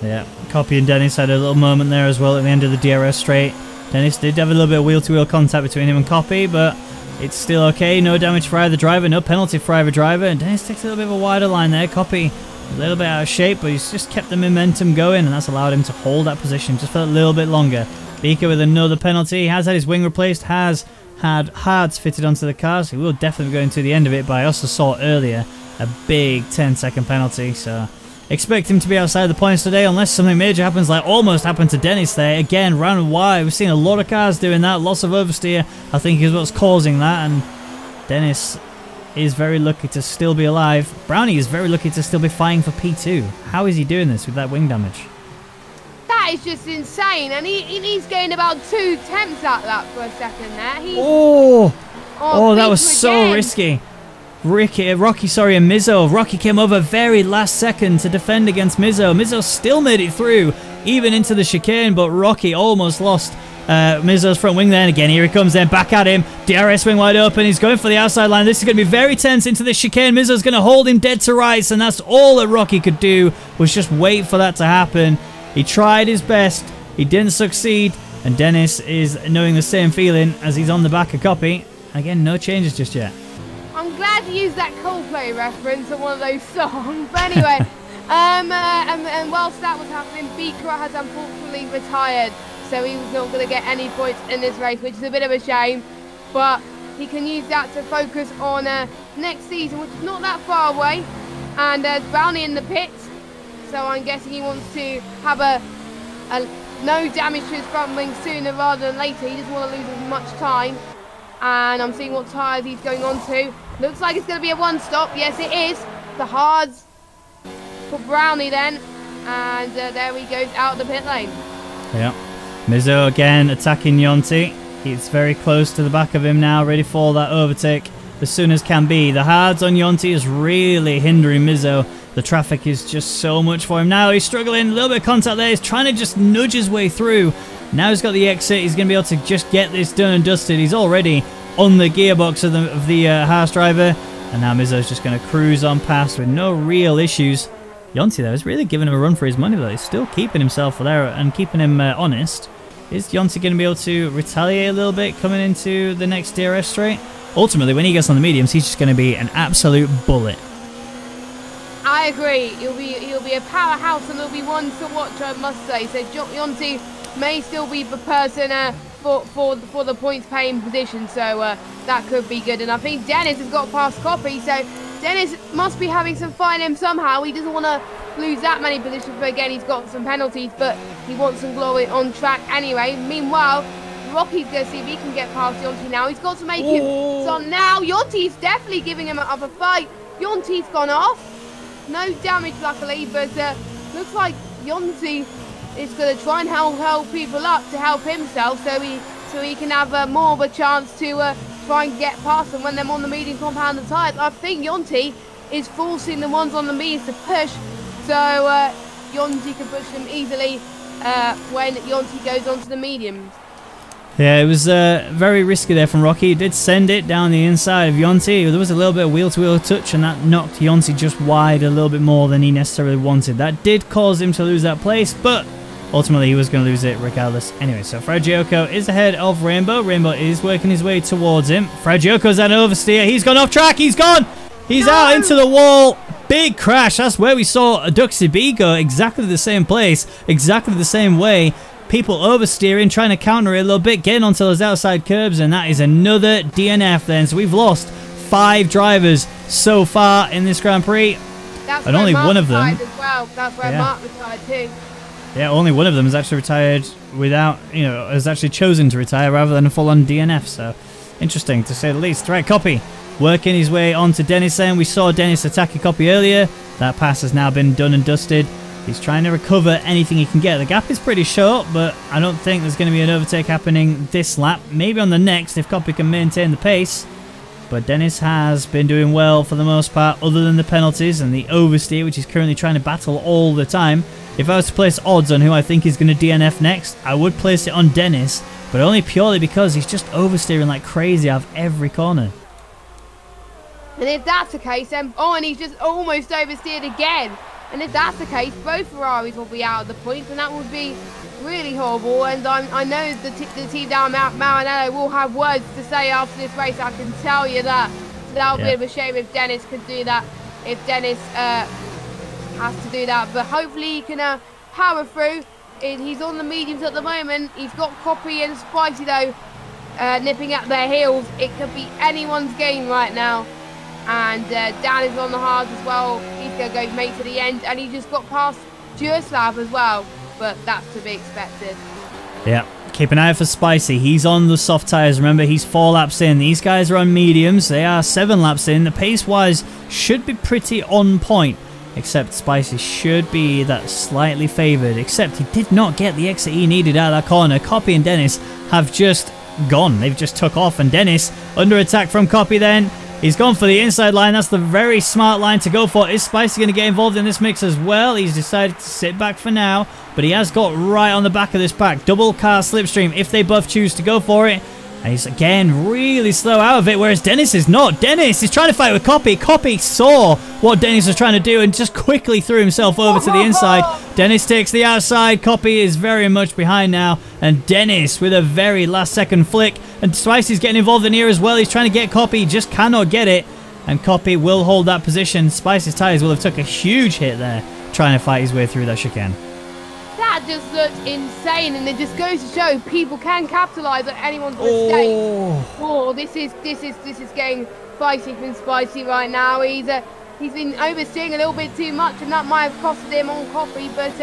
Yeah, Copy and Dennis had a little moment there as well at the end of the DRS straight. Dennis did have a little bit of wheel-to-wheel contact between him and Copy, but it's still okay. No damage for either driver, no penalty for either driver. And Dennis takes a little bit of a wider line there. Copy a little bit out of shape, but he's just kept the momentum going, and that's allowed him to hold that position just for a little bit longer. Beaker with another penalty. He has had his wing replaced, has had hards fitted onto the car, so he will definitely be going to the end of it. But I also saw earlier a big 10-second penalty, so expect him to be outside the points today unless something major happens, like almost happened to Dennis there. Again, round wide, we've seen a lot of cars doing that. Loss of oversteer, I think, is what's causing that, and Dennis is very lucky to still be alive. Brownie is very lucky to still be fighting for P2. How is he doing this with that wing damage? That is just insane, and he's gained about 2 attempts at that for a second there. Oh, that was so risky. Rocky, and Mizzo. Rocky came over very last second to defend against Mizzo. Mizzo still made it through, even into the chicane, but Rocky almost lost Mizzo's front wing there. And again, here he comes then, back at him. DRS wing wide open. He's going for the outside line. This is going to be very tense into the chicane. Mizzo's going to hold him dead to rights, and that's all that Rocky could do, was just wait for that to happen. He tried his best. He didn't succeed, and Dennis is knowing the same feeling as he's on the back of Copy. Again, no changes just yet. I'm glad you used that Coldplay reference on one of those songs. But anyway, and whilst that was happening, Beaker has unfortunately retired, so he was not going to get any points in this race, which is a bit of a shame. But he can use that to focus on next season, which is not that far away. And there's Brownie in the pits, so I'm guessing he wants to have a no damage to his front wing sooner rather than later. He doesn't want to lose as much time. And I'm seeing what tyres he's going on to. Looks like it's going to be a one-stop. Yes, it is. The hards for Brownie then. And there he goes out of the pit lane. Yeah. Mizzo again attacking Yonti. He's very close to the back of him now, ready for that overtake as soon as can be. The hards on Yonti is really hindering Mizzo. The traffic is just so much for him now. He's struggling. A little bit of contact there. He's trying to just nudge his way through. Now he's got the exit. He's going to be able to just get this done and dusted. He's already on the gearbox of the Haas driver. And now Mizzo's just going to cruise on past with no real issues. Yonti, though, is really giving him a run for his money, though. He's still keeping himself there and keeping him honest. Is Yonti going to be able to retaliate a little bit coming into the next DRS straight? Ultimately, when he gets on the mediums, he's just going to be an absolute bullet. I agree. He'll be a powerhouse, and he'll be one to watch, I must say. So Yonti may still be the person for the points paying position, so that could be good. And I think Dennis has got past Copy, so Dennis must be having some fun in him somehow. He doesn't want to lose that many positions, but again, he's got some penalties, but he wants some glory on track anyway. Meanwhile, Rocky's going to see if he can get past Yonti now. He's got to make it. So now Yonti's definitely giving him a fight. Yonti's gone off. No damage, luckily, but looks like Yonti is going to try and help people up to help himself, so he can have more of a chance to try and get past them when they're on the medium compound tyres. I think Yonti is forcing the ones on the mediums to push, so Yonti can push them easily when Yonti goes onto the mediums. Yeah, it was very risky there from Rocky. He did send it down the inside of Yonti. There was a little bit of wheel-to-wheel touch, and that knocked Yonti just wide a little bit more than he necessarily wanted. That did cause him to lose that place, but ultimately he was going to lose it regardless. Anyway, so Fragioco is ahead of Rainbow. Rainbow is working his way towards him. Fragioco's at an oversteer. He's gone off track. He's gone. He's out into the wall. Big crash. That's where we saw Duxie B go. Exactly the same place. Exactly the same way. People oversteering, trying to counter it a little bit, getting onto those outside curbs, and that is another DNF then. So we've lost 5 drivers so far in this Grand Prix. That's and only Mark one of them. As well. That's where Mark retired too. Yeah, only one of them has actually retired without, has actually chosen to retire rather than a full-on DNF. So interesting to say the least. Right, Copy working his way onto Dennis then. We saw Dennis attack a Copy earlier. That pass has now been done and dusted. He's trying to recover anything he can get. The gap is pretty short, but I don't think there's going to be an overtake happening this lap. Maybe on the next if Copy can maintain the pace. But Dennis has been doing well for the most part, other than the penalties and the oversteer, which he's currently trying to battle all the time. If I was to place odds on who I think is going to DNF next, I would place it on Dennis, but only purely because he's just oversteering like crazy out of every corner. And if that's the case, then and he's just almost oversteered again. And if that's the case, both Ferraris will be out of the points, and that would be really horrible. And I know the team down Maranello will have words to say after this race. I can tell you that. So that would be a bit of a shame if Dennis could do that. If Dennis has to do that, but hopefully he can power through. He's on the mediums at the moment. He's got Copy and Spicy though nipping at their heels. It could be anyone's game right now. And Dan is on the hards as well. He's going to go mate to the end. And he just got past Jurislav as well. But that's to be expected. Yeah, keep an eye out for Spicy. He's on the soft tyres. Remember, he's 4 laps in. These guys are on mediums. They are 7 laps in. The pace-wise should be pretty on point. Except Spicy should be that slightly favoured. Except he did not get the exit he needed out of that corner. Copy and Dennis have just gone. They've just took off. And Dennis under attack from Copy then. He's gone for the inside line. That's the very smart line to go for. Is Spicy going to get involved in this mix as well? He's decided to sit back for now, but he has got right on the back of this pack. Double car slipstream if they both choose to go for it. And he's again really slow out of it, whereas Dennis is not. Dennis is trying to fight with Copy. Copy saw what Dennis was trying to do and just quickly threw himself over to the inside. Dennis takes the outside. Copy is very much behind now. And Dennis with a very last second flick. And Spicy's getting involved in here as well. He's trying to get Copy, just cannot get it. And Copy will hold that position. Spicy's tyres will have took a huge hit there, trying to fight his way through that chicane. That just looked insane, and it just goes to show people can capitalise on anyone's mistake. Oh, this is getting spicy from Spicy right now. He's been oversteering a little bit too much, and that might have costed him on Copy. But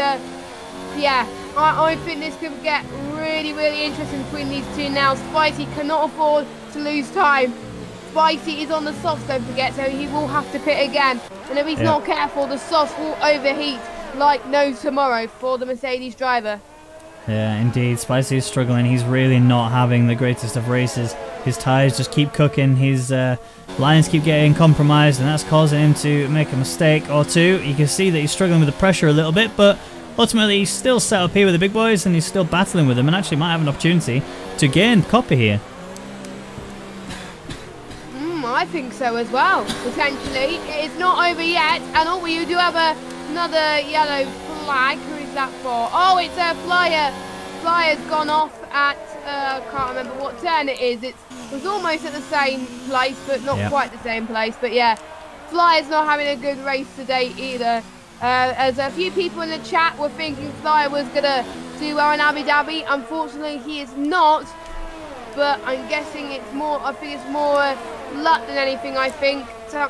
yeah, I think this could get really, really interesting between these two now. Spicy cannot afford to lose time. Spicy is on the softs, don't forget, so he will have to pit again. And if he's not careful, the softs will overheat like no tomorrow for the Mercedes driver. Yeah, indeed. Spicy is struggling. He's really not having the greatest of races. His tyres just keep cooking. His lines keep getting compromised, and that's causing him to make a mistake or two. You can see that he's struggling with the pressure a little bit, but ultimately he's still set up here with the big boys, and he's still battling with them, and actually might have an opportunity to gain Copy here. I think so as well, potentially. It's not over yet, and oh, you do have another yellow flag. Who is that for? Oh, it's a Flyer. Flyer's gone off at, I can't remember what turn it is. It was almost at the same place, but not quite the same place. But yeah, Flyer's not having a good race today either. As a few people in the chat were thinking Flyer was going to do well in Abu Dhabi. Unfortunately, he is not. But I'm guessing it's more, I think it's more luck than anything. I think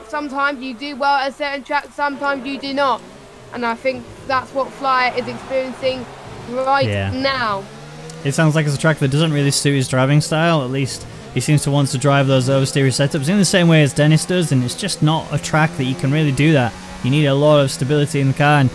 sometimes you do well at a certain track, sometimes you do not. And I think that's what Flyer is experiencing right now. It sounds like it's a track that doesn't really suit his driving style. At least he seems to want to drive those oversteer setups in the same way as Dennis does, and it's just not a track that you can really do that. You need a lot of stability in the car, and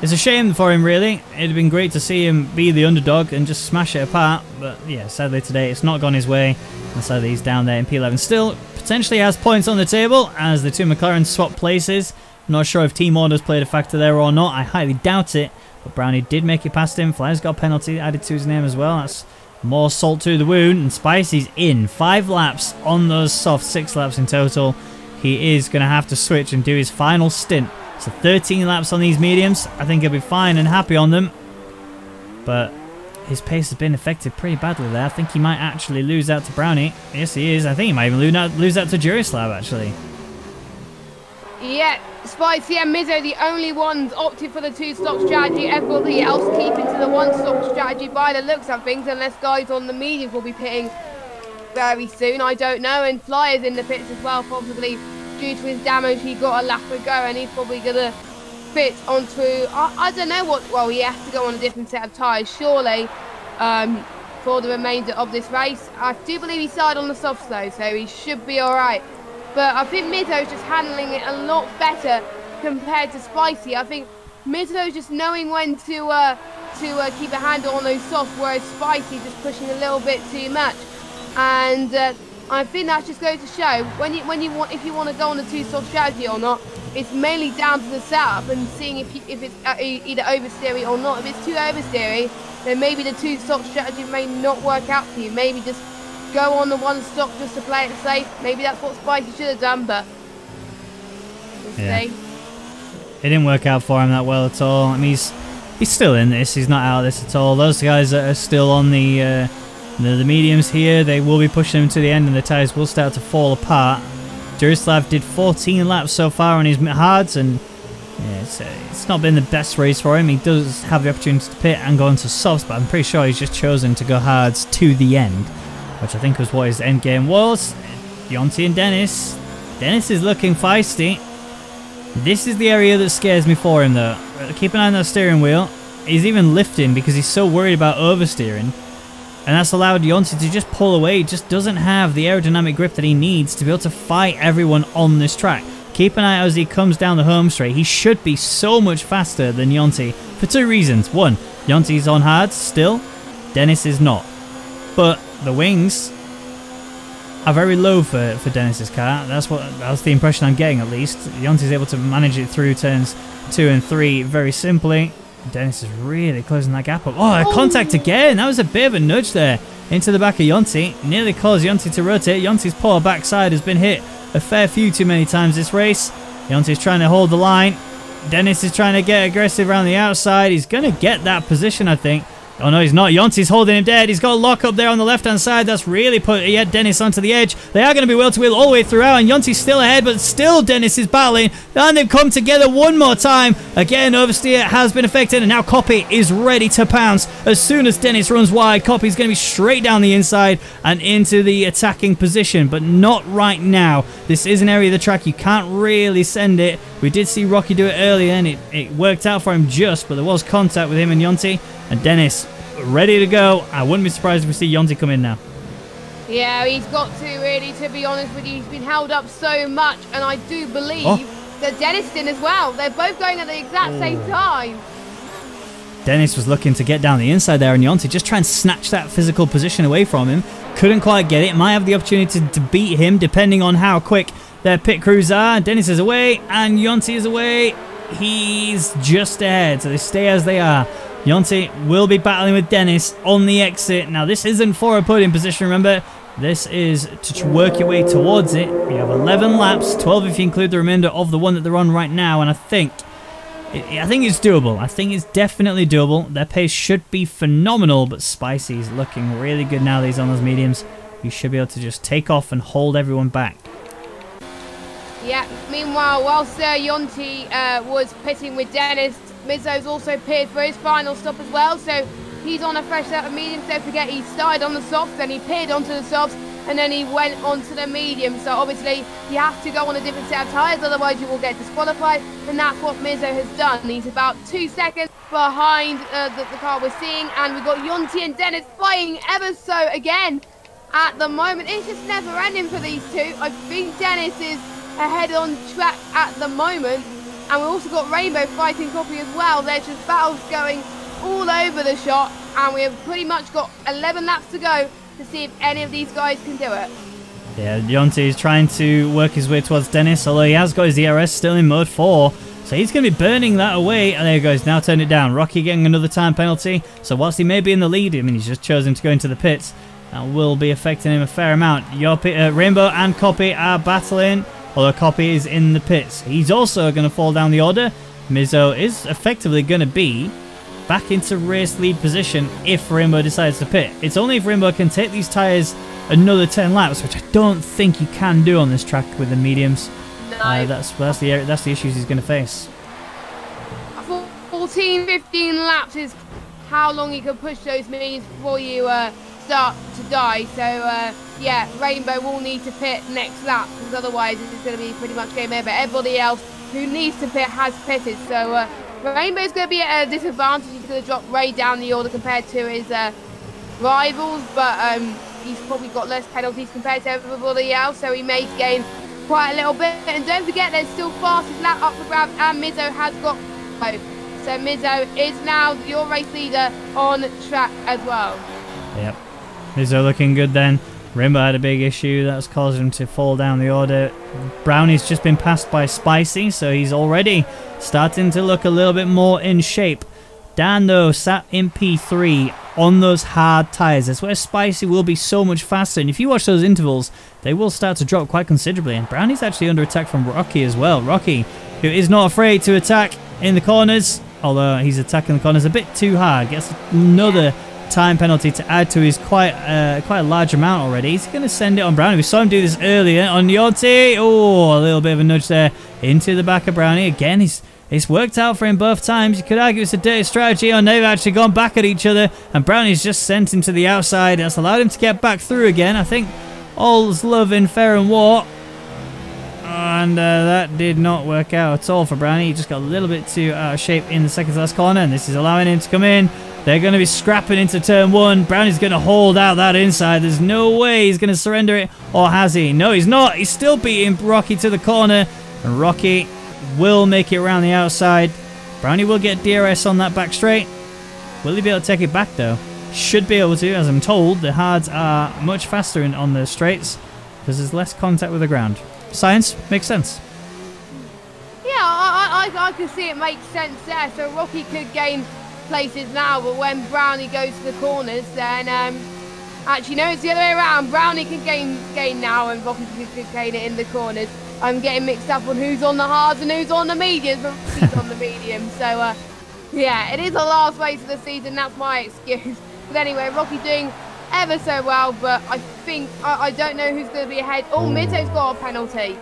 it's a shame for him, really. It'd have been great to see him be the underdog and just smash it apart, but yeah, sadly today it's not gone his way, and sadly he's down there in P11. Still, potentially has points on the table as the two McLarens swap places. I'm not sure if team orders played a factor there or not. I highly doubt it, but Brownie did make it past him. Flyer's got a penalty added to his name as well. That's more salt to the wound, and Spicy's in 5 laps on those soft, 6 laps in total. He is going to have to switch and do his final stint. So 13 laps on these mediums. I think he'll be fine and happy on them. But his pace has been affected pretty badly there. I think he might actually lose out to Brownie. Yes, he is. I think he might even lose out to Jurislav, actually. Yeah, Spicy and Mizzo, the only ones opted for the 2-stop strategy. Everybody else keeping to the 1-stop strategy by the looks of things, unless guys on the mediums will be pitting very soon. I don't know. And Flyer's in the pits as well, possibly due to his damage. He got a lap ago, and he's probably gonna fit onto I don't know what. Well, he has to go on a different set of tyres, surely, for the remainder of this race. I do believe he started on the softs though, so he should be all right. But I think Mizzo's just handling it a lot better compared to Spicy. I think Mizzo's just knowing when to keep a handle on those softs, whereas Spicy just pushing a little bit too much. And I think that just goes to show if you want to go on the two soft strategy or not. It's mainly down to the setup and seeing if it's either oversteery or not. If it's too oversteery, then maybe the two soft strategy may not work out for you. Maybe just go on the one stock just to play it safe. Maybe that's what Spicy should have done, but we'll see. It didn't work out for him that well at all. I mean, he's still in this. He's not out of this at all. Those guys that are still on the mediums here, they will be pushing them to the end, and the tyres will start to fall apart. Jarislav did 14 laps so far on his hards, and yeah, it's not been the best race for him. He does have the opportunity to pit and go into softs, but I'm pretty sure he's just chosen to go hards to the end, which I think was what his end game was. Yonti and Dennis. Dennis is looking feisty. This is the area that scares me for him, though. Keep an eye on that steering wheel. He's even lifting because he's so worried about oversteering. And that's allowed Yonti to just pull away. He just doesn't have the aerodynamic grip that he needs to be able to fight everyone on this track. Keep an eye out as he comes down the home straight. He should be so much faster than Yonti for two reasons. One, Yonti's on hards still. Dennis is not. But the wings are very low for Dennis's car. That's the impression I'm getting, at least. Yonti's able to manage it through turns 2 and 3 very simply. Dennis is really closing that gap up. Oh, contact again. That was a bit of a nudge there into the back of Yonti. Nearly caused Yonti to rotate. Yonti's poor backside has been hit a fair few too many times this race. Yonti's trying to hold the line. Dennis is trying to get aggressive around the outside. He's going to get that position, I think. Oh no, he's not. Yonti's holding him dead. He's got a lock up there on the left-hand side. That's really put Dennis onto the edge. They are going to be wheel-to-wheel all the way throughout, and Yonti's still ahead, but still Dennis is battling. And they've come together one more time. Again, oversteer has been affected, and now Copy is ready to pounce. As soon as Dennis runs wide, Copy's going to be straight down the inside and into the attacking position, but not right now. This is an area of the track you can't really send it. We did see Rocky do it earlier, and it worked out for him just, but there was contact with him and Yonti. And Dennis ready to go. I wouldn't be surprised if we see Yonti come in now. Yeah, he's got to really, to be honest with you. He's been held up so much, and I do believe that Dennis did as well. They're both going at the exact same time. Dennis was looking to get down the inside there, and Yonti just try and snatch that physical position away from him. Couldn't quite get it. Might have the opportunity to beat him, depending on how quick their pit crews are. Dennis is away, and Yonti is away. He's just ahead, so they stay as they are. Yonti will be battling with Dennis on the exit. Now, this isn't for a podium position, remember. This is to work your way towards it. You have 11 laps, 12 if you include the remainder of the one that they're on right now, and I think it's doable. I think it's definitely doable. Their pace should be phenomenal, but Spicy's looking really good now that he's on those mediums. You should be able to just take off and hold everyone back. Yeah, meanwhile, whilst Yonti was pitting with Dennis, Mizzo's also pitted for his final stop as well, so he's on a fresh set of mediums. Don't forget, he started on the softs, then he pitted onto the softs, and then he went onto the mediums. So obviously, you have to go on a different set of tyres, otherwise you will get disqualified, and that's what Mizzo has done. He's about 2 seconds behind the car we're seeing, and we've got Yonti and Dennis fighting ever so again at the moment. It's just never ending for these two. I think Dennis is ahead on track at the moment. And we've also got Rainbow fighting Copy as well. There's just battles going all over the shop. And we have pretty much got 11 laps to go to see if any of these guys can do it. Yeah, Yonti is trying to work his way towards Dennis, although he has got his DRS still in mode 4. So he's going to be burning that away. And there he goes, now turned it down. Rocky getting another time penalty. So whilst he may be in the lead, I mean, he's just chosen to go into the pits. That will be affecting him a fair amount. Rainbow and Copy are battling. Although Copy is in the pits. He's also going to fall down the order. Mizzo is effectively going to be back into race lead position if Rainbow decides to pit. It's only if Rainbow can take these tyres another 10 laps, which I don't think you can do on this track with the mediums. No. That's the issues he's going to face. 14, 15 laps is how long you can push those mediums before you start to die. So yeah, Rainbow will need to pit next lap, because otherwise it's going to be pretty much game over. Everybody else who needs to pit has pitted, so Rainbow's going to be at a disadvantage. He's going to drop Ray down the order compared to his rivals, but he's probably got less penalties compared to everybody else, so he may gain quite a little bit. And don't forget, there's still fastest lap up for grabs, and Mizzo has got both. So Mizzo is now your race leader on track as well. Yep. Mizzo looking good then. Rainbow had a big issue that was causing him to fall down the order. Brownie's just been passed by Spicy, so he's already starting to look a little bit more in shape. Dan, though, sat in P3 on those hard tyres. That's where Spicy will be so much faster. And if you watch those intervals, they will start to drop quite considerably. And Brownie's actually under attack from Rocky as well. Rocky, who is not afraid to attack in the corners, although he's attacking the corners a bit too hard. Gets another time penalty to add to his quite a large amount already. He's going to send it on Brownie. We saw him do this earlier on Yonti. Oh, a little bit of a nudge there into the back of Brownie. Again, it's worked out for him both times. You could argue it's a dirty strategy, and they've actually gone back at each other, and Brownie's just sent him to the outside. That's allowed him to get back through again. I think all's love in fair and war. And that did not work out at all for Brownie. He just got a little bit too out of shape in the second to last corner, and this is allowing him to come in. They're going to be scrapping into turn one. Brownie's going to hold out that inside. There's no way he's going to surrender it, or has he? No, he's not. He's still beating Rocky to the corner, and Rocky will make it around the outside. Brownie will get DRS on that back straight. Will he be able to take it back, though? Should be able to, as I'm told. The hards are much faster on the straights because there's less contact with the ground. Science makes sense. Yeah, I can see it makes sense there. So Rocky could gain places now, but when Brownie goes to the corners, then actually no, it's the other way around. Brownie can gain now, and Rocky can gain it in the corners. I'm getting mixed up on who's on the hards and who's on the mediums, but Rocky's on the medium. So yeah, it is the last race of the season. That's my excuse. But anyway, Rocky doing ever so well, but I think I don't know who's going to be ahead. Oh, Mizzo's got a penalty.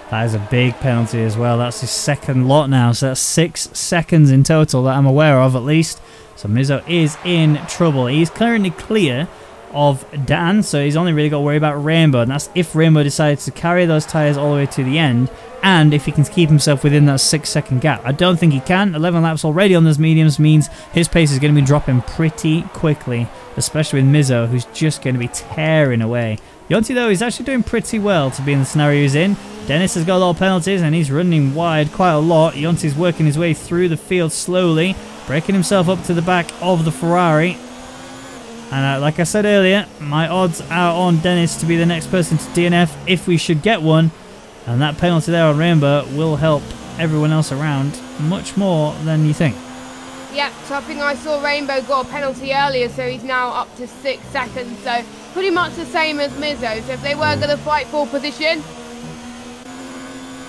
That is a big penalty as well. That's his second lot now, so that's 6 seconds in total that I'm aware of, at least. So Mizzo is in trouble. He's currently clear of Dan, so he's only really got to worry about Rainbow, and that's if Rainbow decides to carry those tyres all the way to the end, and if he can keep himself within that 6-second gap. I don't think he can. 11 laps already on those mediums means his pace is going to be dropping pretty quickly, especially with Mizzo, who's just going to be tearing away. Yonti, though, is actually doing pretty well to be in the scenario he's in. Dennis has got a lot of penalties, and he's running wide quite a lot. Yonti's working his way through the field slowly, breaking himself up to the back of the Ferrari. And like I said earlier, my odds are on Dennis to be the next person to DNF if we should get one. And that penalty there on Rainbow will help everyone else around much more than you think. Yeah, so I think I saw Rainbow got a penalty earlier, so he's now up to 6 seconds. So pretty much the same as Mizzo. So if they were going to fight for position.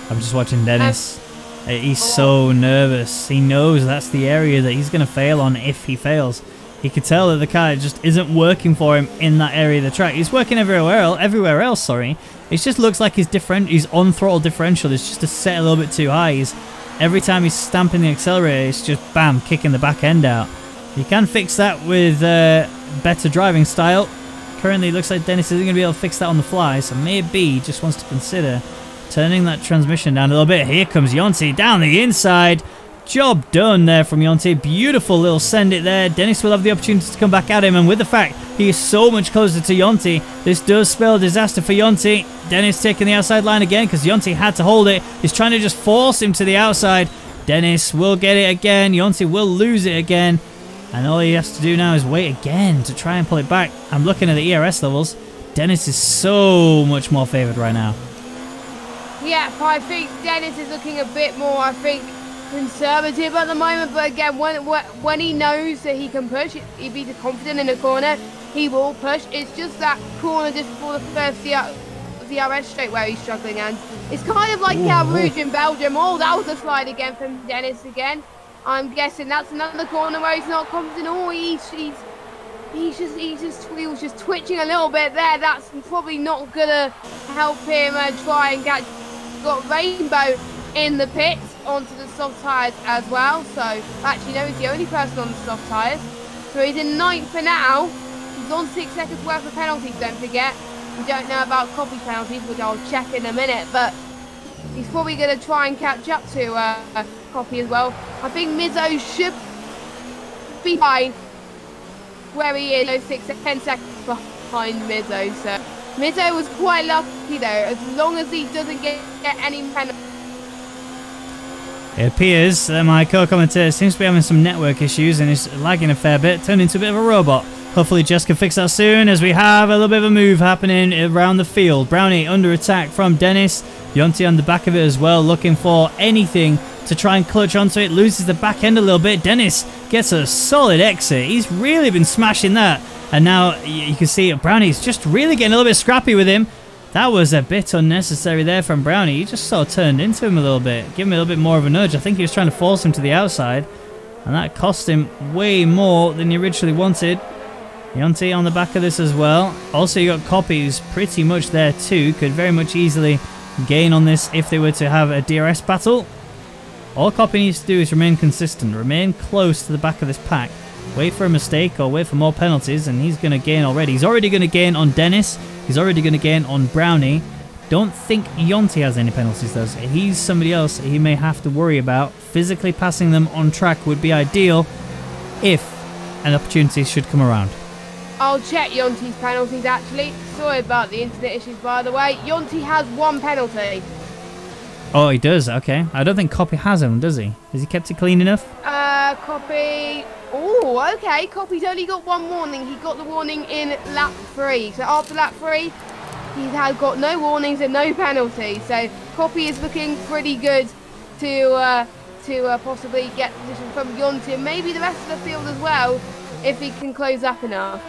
I'm just watching Dennis. He's so nervous. He knows that's the area that he's going to fail on if he fails. He could tell that the car just isn't working for him in that area of the track. He's working everywhere else. Sorry, it just looks like his on throttle differential is just set a little bit too high. Every time he's stamping the accelerator, it's just bam, kicking the back end out. You can fix that with better driving style. Currently, it looks like Dennis isn't going to be able to fix that on the fly, so maybe he just wants to consider turning that transmission down a little bit. Here comes Yonti down the inside. Job done there from Yonti. Beautiful little send it there. Dennis will have the opportunity to come back at him, and with the fact he is so much closer to Yonti, this does spell disaster for Yonti. Dennis taking the outside line again because Yonti had to hold it. He's trying to just force him to the outside. Dennis will get it again. Yonti will lose it again, and all he has to do now is wait again to try and pull it back. I'm looking at the ERS levels. Dennis is so much more favoured right now. Yeah, I think Dennis is looking a bit more, conservative at the moment, but again, when he knows that he can push, if he's confident in the corner, he will push. It's just that corner just before the first DRS straight where he's struggling, and it's kind of like Rouge in Belgium. Oh, that was a slide again from Dennis again. I'm guessing that's another corner where he's not confident. Oh, he was just twitching a little bit there. That's probably not gonna help him try and get. Got Rainbow in the pits onto the soft tyres as well. So actually, no, he's the only person on the soft tyres. So he's in 9th for now. He's on 6 seconds worth of penalties, don't forget. We don't know about copy penalties, which I'll check in a minute, but he's probably going to try and catch up to copy as well. I think Mizzo should be fine where he is, 10 seconds behind Mizzo. So Mizzo was quite lucky though, as long as he doesn't get any penalties. It appears that my co-commentator seems to be having some network issues and is lagging a fair bit, turned into a bit of a robot. Hopefully Jess can fix that soon, as we have a little bit of a move happening around the field. Brownie under attack from Dennis. Yonti on the back of it as well, looking for anything to try and clutch onto it. Loses the back end a little bit. Dennis gets a solid exit. He's really been smashing that. And now you can see Brownie's just really getting a little bit scrappy with him. That was a bit unnecessary there from Brownie. He just sort of turned into him a little bit. Give him a little bit more of a nudge. I think he was trying to force him to the outside. And that cost him way more than he originally wanted. Yonti on the back of this as well. Also, you got Copy, who's pretty much there too. Could very much easily gain on this if they were to have a DRS battle. All Copy needs to do is remain consistent. Remain close to the back of this pack. Wait for a mistake or wait for more penalties, and he's going to gain already. He's already going to gain on Dennis. He's already going to gain on Brownie. Don't think Yonti has any penalties though. So he's somebody else he may have to worry about. Physically passing them on track would be ideal if an opportunity should come around. I'll check Yonti's penalties actually. Sorry about the internet issues, by the way. Yonti has 1 penalty. Oh, he does? Okay. I don't think Copy has him, does he? Has he kept it clean enough? Copy... Oh, okay. Copy's only got 1 warning. He got the warning in lap 3. So after lap 3, he's got no warnings and no penalties. So Copy is looking pretty good to possibly get position from Yonti and maybe the rest of the field as well, if he can close up enough.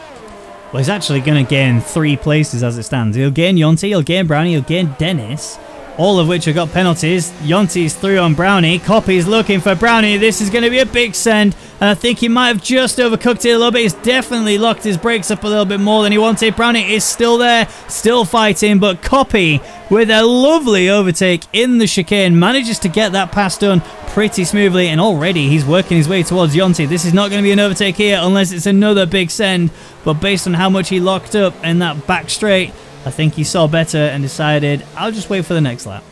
Well, he's actually going to gain 3 places as it stands. He'll gain Yonti, he'll gain Brownie, he'll gain Dennis, all of which have got penalties. Yonti's through on Brownie. Copy's looking for Brownie. This is going to be a big send, and I think he might have just overcooked it a little bit. He's definitely locked his brakes up a little bit more than he wanted. Brownie is still there, still fighting, but Copy, with a lovely overtake in the chicane, manages to get that pass done pretty smoothly, and already he's working his way towards Yonti. This is not going to be an overtake here unless it's another big send, but based on how much he locked up in that back straight, I think he saw better and decided, I'll just wait for the next lap.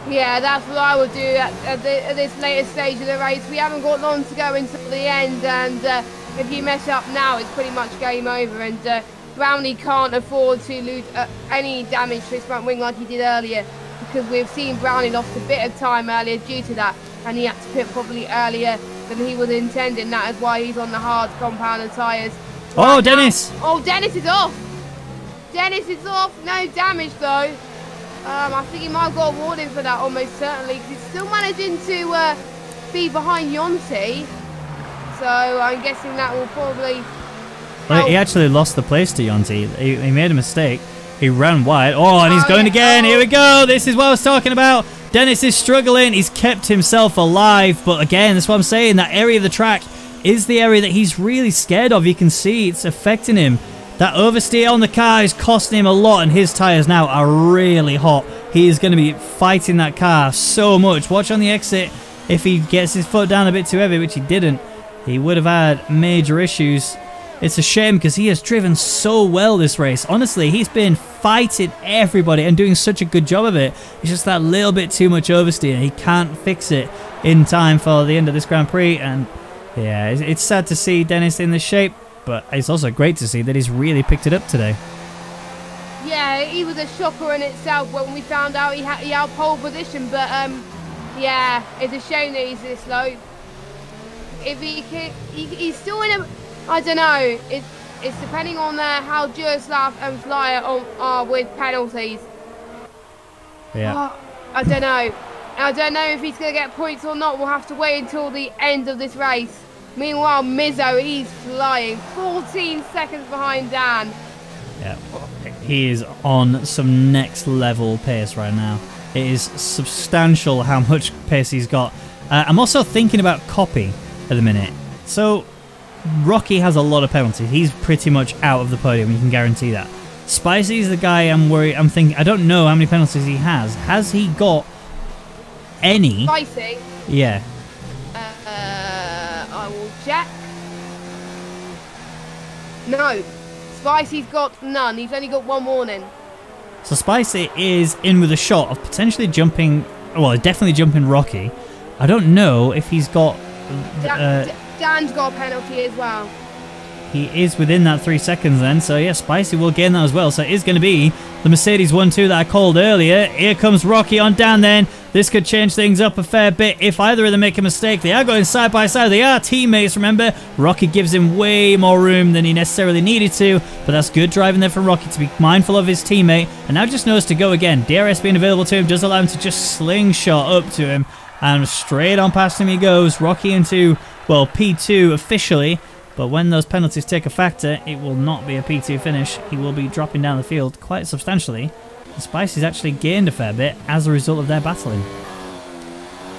Yeah, that's what I would do at this later stage of the race. We haven't got long to go until the end, and if you mess up now, it's pretty much game over, and Brownie can't afford to lose any damage to his front wing like he did earlier, because we've seen Brownie lost a bit of time earlier due to that, and he had to pit probably earlier than he was intending. That is why he's on the hard compound tyres. Oh, Dennis! Oh, Dennis is off! Dennis is off, no damage though. I think he might have got a warning for that almost certainly, because he's still managing to be behind Yonti. So I'm guessing that will probably... Well, he actually lost the place to Yonti. He made a mistake. He ran wide. Oh, and he's going again. Here we go. This is what I was talking about. Dennis is struggling. He's kept himself alive. But again, that's what I'm saying. That area of the track is the area that he's really scared of. You can see it's affecting him. That oversteer on the car is costing him a lot, and his tyres now are really hot. He is going to be fighting that car so much. Watch on the exit. If he gets his foot down a bit too heavy, which he didn't, he would have had major issues. It's a shame because he has driven so well this race. Honestly, he's been fighting everybody and doing such a good job of it. It's just that little bit too much oversteer. He can't fix it in time for the end of this Grand Prix. And yeah, it's sad to see Dennis in this shape, but it's also great to see that he's really picked it up today. Yeah, he was a shocker in itself when we found out he had pole position, but yeah, it's a shame that he's this low. If he's still in a... I don't know. It's depending on how Juraslav and Flyer are with penalties. Yeah. I don't know. I don't know if he's going to get points or not. We'll have to wait until the end of this race. Meanwhile, Mizzo, he's flying. 14 seconds behind Dan. Yeah. He is on some next level pace right now. It is substantial how much pace he's got. I'm also thinking about Copy at the minute. So... Rocky has a lot of penalties. He's pretty much out of the podium, you can guarantee that. Spicy's the guy I'm thinking, I don't know how many penalties he has. Has he got any? Spicy? Yeah. I will check. No. Spicy's got none. He's only got 1 warning. So Spicy is in with a shot of potentially jumping, well, definitely jumping Rocky. I don't know if he's got... Dan's got a penalty as well. He is within that 3 seconds then, so yeah, Spicy will gain that as well. So it is going to be the Mercedes 1-2 that I called earlier. Here comes Rocky on Dan then. This could change things up a fair bit if either of them make a mistake. They are going side by side. They are teammates, remember. Rocky gives him way more room than he necessarily needed to, but that's good driving there from Rocky to be mindful of his teammate, and now just knows to go again. DRS being available to him does allow him to just slingshot up to him, and straight on past him he goes. Rocky into, well, P2 officially, but when those penalties take a factor, it will not be a P2 finish. He will be dropping down the field quite substantially. Spicy's actually gained a fair bit as a result of their battling.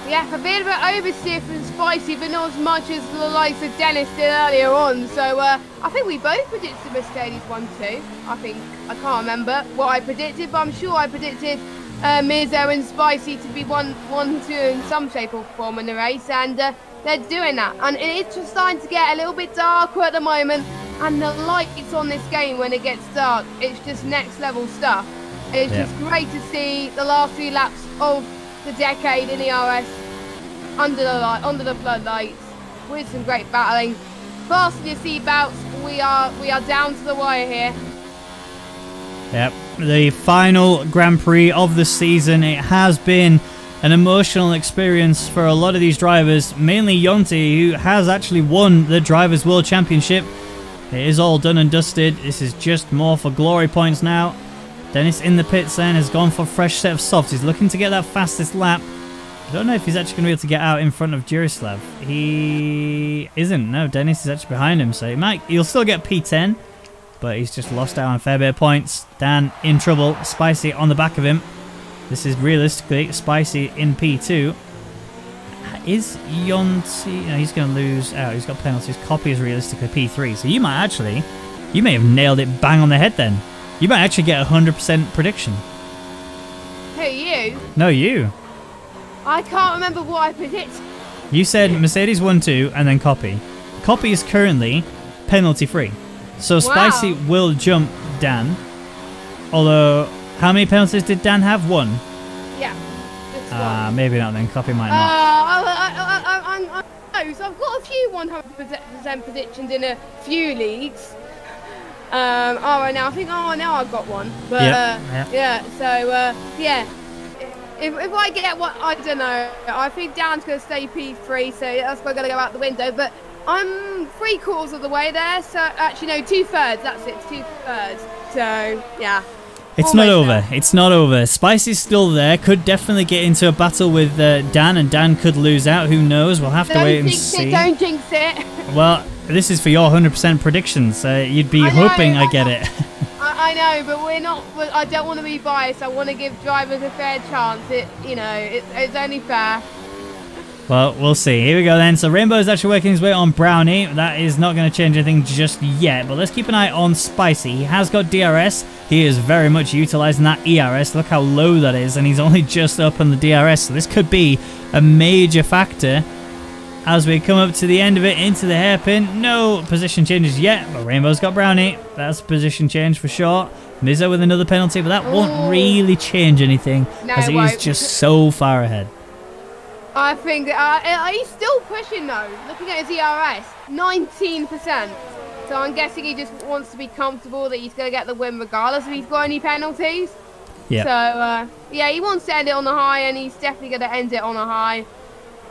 Yeah, a bit of an oversteer from Spicy, but not as much as the likes of Dennis did earlier on. So I think we both predicted Mercedes 1-2. I can't remember what I predicted, but I'm sure I predicted Mizzo and Spicy to be 1-2 in some shape or form in the race, and they're doing that. And it's just starting to get a little bit darker at the moment, and the lights on this game when it gets dark, it's just next level stuff. It's just great to see the last few laps of the decade in the RS under the floodlights with some great battling. Fasten your seatbelts. We are down to the wire here. Yep, the final Grand Prix of the season. It has been an emotional experience for a lot of these drivers, mainly Yonti, who has actually won the Drivers' World Championship. It is all done and dusted. This is just more for glory points now. Dennis in the pits then has gone for a fresh set of softs. He's looking to get that fastest lap. I don't know if he's actually going to be able to get out in front of Jurislav. He isn't. No, Dennis is actually behind him, so he'll still get P10, but he's just lost out on a fair bit of points. Dan in trouble. Spicy on the back of him. This is realistically Spicy in P2. Is Yonti... No, he's going to lose out. He's got penalties. Copy is realistically P3, so you may have nailed it bang on the head then. You might actually get a 100% prediction. Who, you? No, you. I can't remember what I predicted. You said Mercedes 1-2 and then Copy. Copy is currently penalty free. So Spicy will jump Dan. Although, how many penalties did Dan have? One? Yeah. Just one. Maybe not then. Copy might not. I know. So I've got a few 100% predictions in a few leagues. Right now, now I've got one. But, yeah, so, yeah. If I get what, I don't know, I think Dan's going to stay P3, so that's going to go out the window. But I'm 3/4 of the way there, so actually, no, 2/3, that's it, 2/3. So, yeah. It's not over. It's not over. Spicy's still there. Could definitely get into a battle with Dan, and Dan could lose out. Who knows? We'll have to wait and see. Don't jinx it. Well, this is for your 100% predictions. You'd be hoping I get it. I know, but we're not. I don't want to be biased. I want to give drivers a fair chance. It's only fair. Well, we'll see. Here we go then. So Rainbow's actually working his way on Brownie. That is not going to change anything just yet, but let's keep an eye on Spicy. He has got DRS. He is very much utilizing that ERS. Look how low that is, and he's only just up on the DRS, so this could be a major factor as we come up to the end of it into the hairpin. No position changes yet, but Rainbow's got Brownie. That's a position change for sure. Mizzo with another penalty, but that won't really change anything as he is just so far ahead. I think he's still pushing though. Looking at his ERS, 19%. So I'm guessing he just wants to be comfortable that he's going to get the win regardless if he's got any penalties. Yeah. So yeah, he wants to end it on a high, and he's definitely going to end it on a high.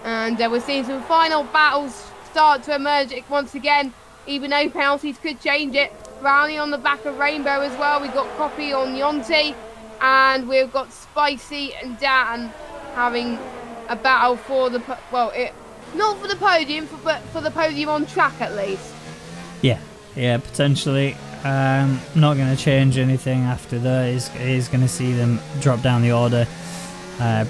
And we're seeing some final battles start to emerge once again, even though penalties could change it. Brownie on the back of Rainbow as well. We've got Copy on Yonti, and we've got Spicy and Dan having a battle for the not for the podium, but for the podium on track at least. Yeah, potentially. Not going to change anything after that. He's going to see them drop down the order.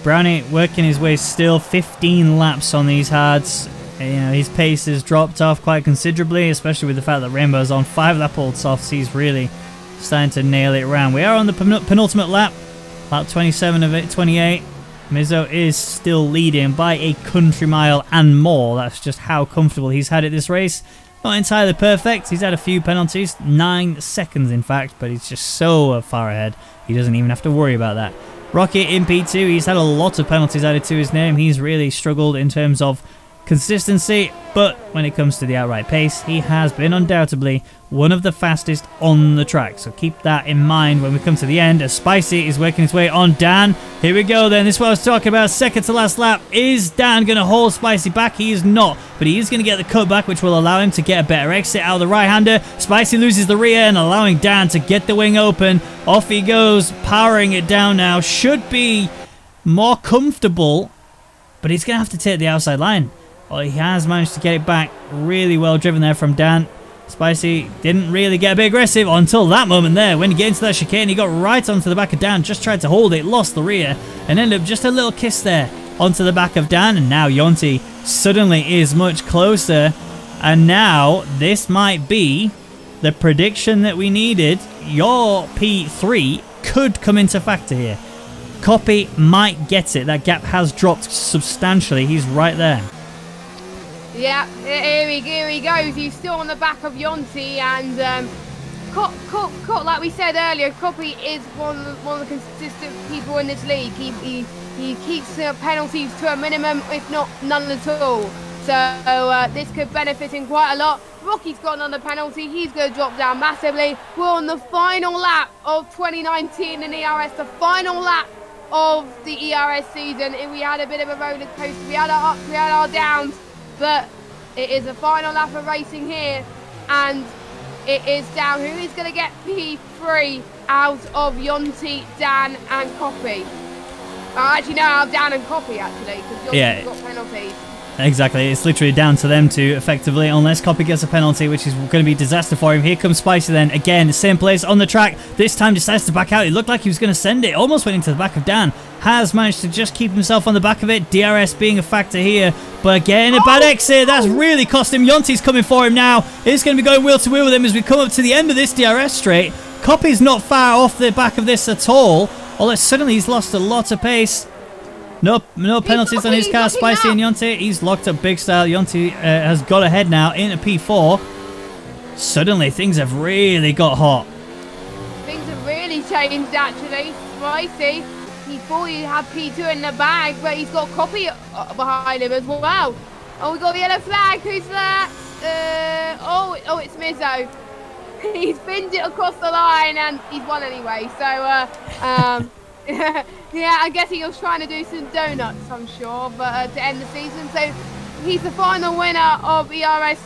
Brownie working his way still, 15 laps on these hards. His pace has dropped off quite considerably, especially with the fact that Rainbow's on 5-lap-old softs. He's really starting to nail it around. We are on the penultimate lap, lap 27 of it, 28. Mizzo is still leading by a country mile and more. That's just how comfortable he's had it this race. Not entirely perfect. He's had a few penalties, 9 seconds in fact, but he's just so far ahead. He doesn't even have to worry about that. Rocket in P2, he's had a lot of penalties added to his name. He's really struggled in terms of consistency, but when it comes to the outright pace, he has been undoubtedly one of the fastest on the track. So keep that in mind when we come to the end, as Spicy is working his way on Dan. Here we go then. This is what I was talking about. Second to last lap. Is Dan going to hold Spicy back? He is not, but he is going to get the cutback, which will allow him to get a better exit out of the right-hander. Spicy loses the rear and allowing Dan to get the wing open. Off he goes, powering it down now. Should be more comfortable, but he's going to have to take the outside line. Well, he has managed to get it back. Really well driven there from Dan. Spicy didn't really get a bit aggressive until that moment there. When he gets into that chicane, he got right onto the back of Dan. Just tried to hold it, lost the rear, and ended up just a little kiss there onto the back of Dan. And now Yonti suddenly is much closer. And now this might be the prediction that we needed. Your P3 could come into factor here. Copy might get it. That gap has dropped substantially. He's right there. Yeah, here he goes. He's still on the back of Yonti, and like we said earlier, Copy is one of the consistent people in this league. He keeps penalties to a minimum, if not none at all. So this could benefit him quite a lot. Rocky's got another penalty. He's going to drop down massively. We're on the final lap of 2019 in ERS, the final lap of the ERS season. We had a bit of a roller coaster. We had our ups, we had our downs. But it is a final lap of racing here, and it is down. Who is going to get P3 out of Yonti, Dan, and Copy? Actually, no, out of Dan and Copy, actually, because Yonti's got penalties. Exactly, it's literally down to them two, effectively, unless Copy gets a penalty, which is going to be a disaster for him. Here comes Spicy then, again, the same place on the track. This time decides to back out. It looked like he was going to send it, almost went into the back of Dan. Has managed to just keep himself on the back of it. DRS being a factor here, but again, a bad exit. That's really cost him. Yonti's coming for him now. He's going to be going wheel to wheel with him as we come up to the end of this DRS straight. Copy's not far off the back of this at all, although suddenly he's lost a lot of pace. No penalties on his car. Spicy and Yonti. He's locked up big style. Yonti has got ahead now into P4. Suddenly things have really got hot. Things have really changed actually. Spicy, he thought he had P2 in the bag, but he's got Copy behind him as well. Oh, we got the yellow flag. Who's that? Oh, it's Mizzo. He's pinned it across the line and he's won anyway. So, yeah, I guess he was trying to do some donuts, I'm sure, but to end the season. So he's the final winner of ERS,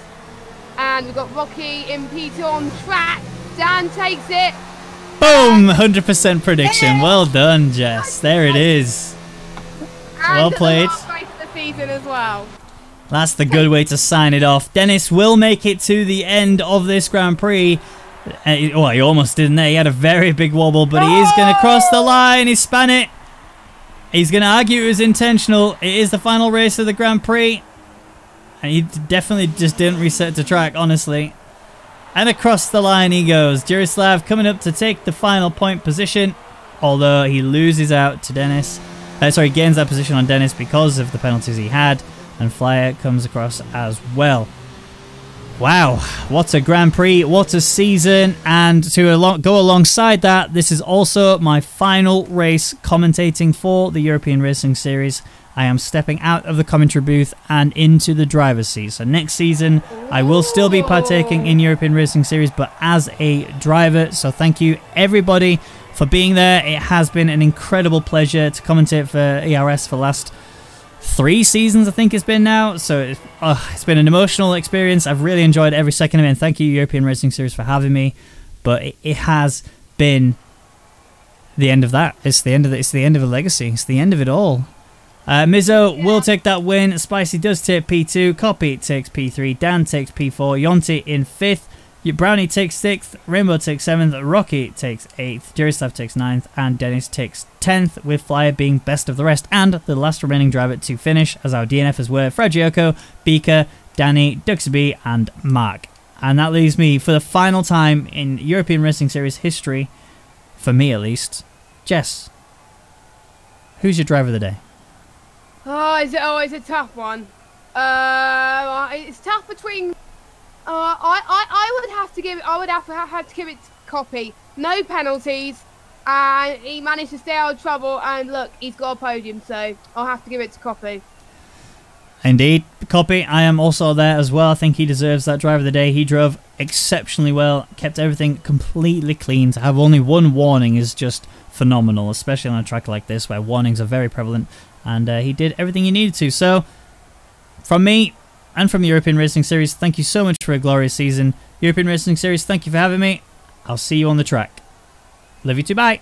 and we've got Rocky in P2 on track. Dan takes it. Boom! 100% prediction. Well done, Jess. There it is. Well played. And the last race of the season as well. That's the good way to sign it off. Dennis will make it to the end of this Grand Prix. Well, he almost didn't there. He had a very big wobble, but he is going to cross the line. He span it. He's going to argue it was intentional. It is the final race of the Grand Prix. And he definitely just didn't reset the track, honestly. And across the line he goes. Jarislav coming up to take the final point position, although he loses out to Dennis. Gains that position on Dennis because of the penalties he had. And Flyer comes across as well. Wow, what a Grand Prix, what a season, and to go alongside that, this is also my final race commentating for the European Racing Series. I am stepping out of the commentary booth and into the driver's seat. So next season, I will still be partaking in European Racing Series, but as a driver. So thank you, everybody, for being there. It has been an incredible pleasure to commentate for ERS for the last 3 seasons, I think it's been now. So it's been an emotional experience. I've really enjoyed every second of it, and thank you, European Racing Series, for having me. But it has been the end of that. It's the end of a legacy. It's the end of it all. Mizzo will take that win. Spicy does take P2. Copy takes P3. Dan takes P4. Yonti in 5th. Brownie takes 6th, Rainbow takes 7th, Rocky takes 8th, Jarislav takes 9th, and Dennis takes 10th, with Flyer being best of the rest and the last remaining driver to finish, as our DNFs were Fragioko, Beaker, Danny, Duxby, and Mark. And that leaves me, for the final time in European Racing Series history, for me at least, Jess, who's your driver of the day? Oh, it's always a tough one. It's tough between... I would have to give it. I would have to give it to Copy. No penalties, and he managed to stay out of trouble. And look, he's got a podium, so I'll have to give it to Copy. Indeed, copy. I am also there as well. I think he deserves that driver of the day. He drove exceptionally well, kept everything completely clean. To have only one warning is just phenomenal, especially on a track like this where warnings are very prevalent, and he did everything he needed to. So, from me and from the European Racing Series, thank you so much for a glorious season. European Racing Series, thank you for having me. I'll see you on the track. Love you too, bye.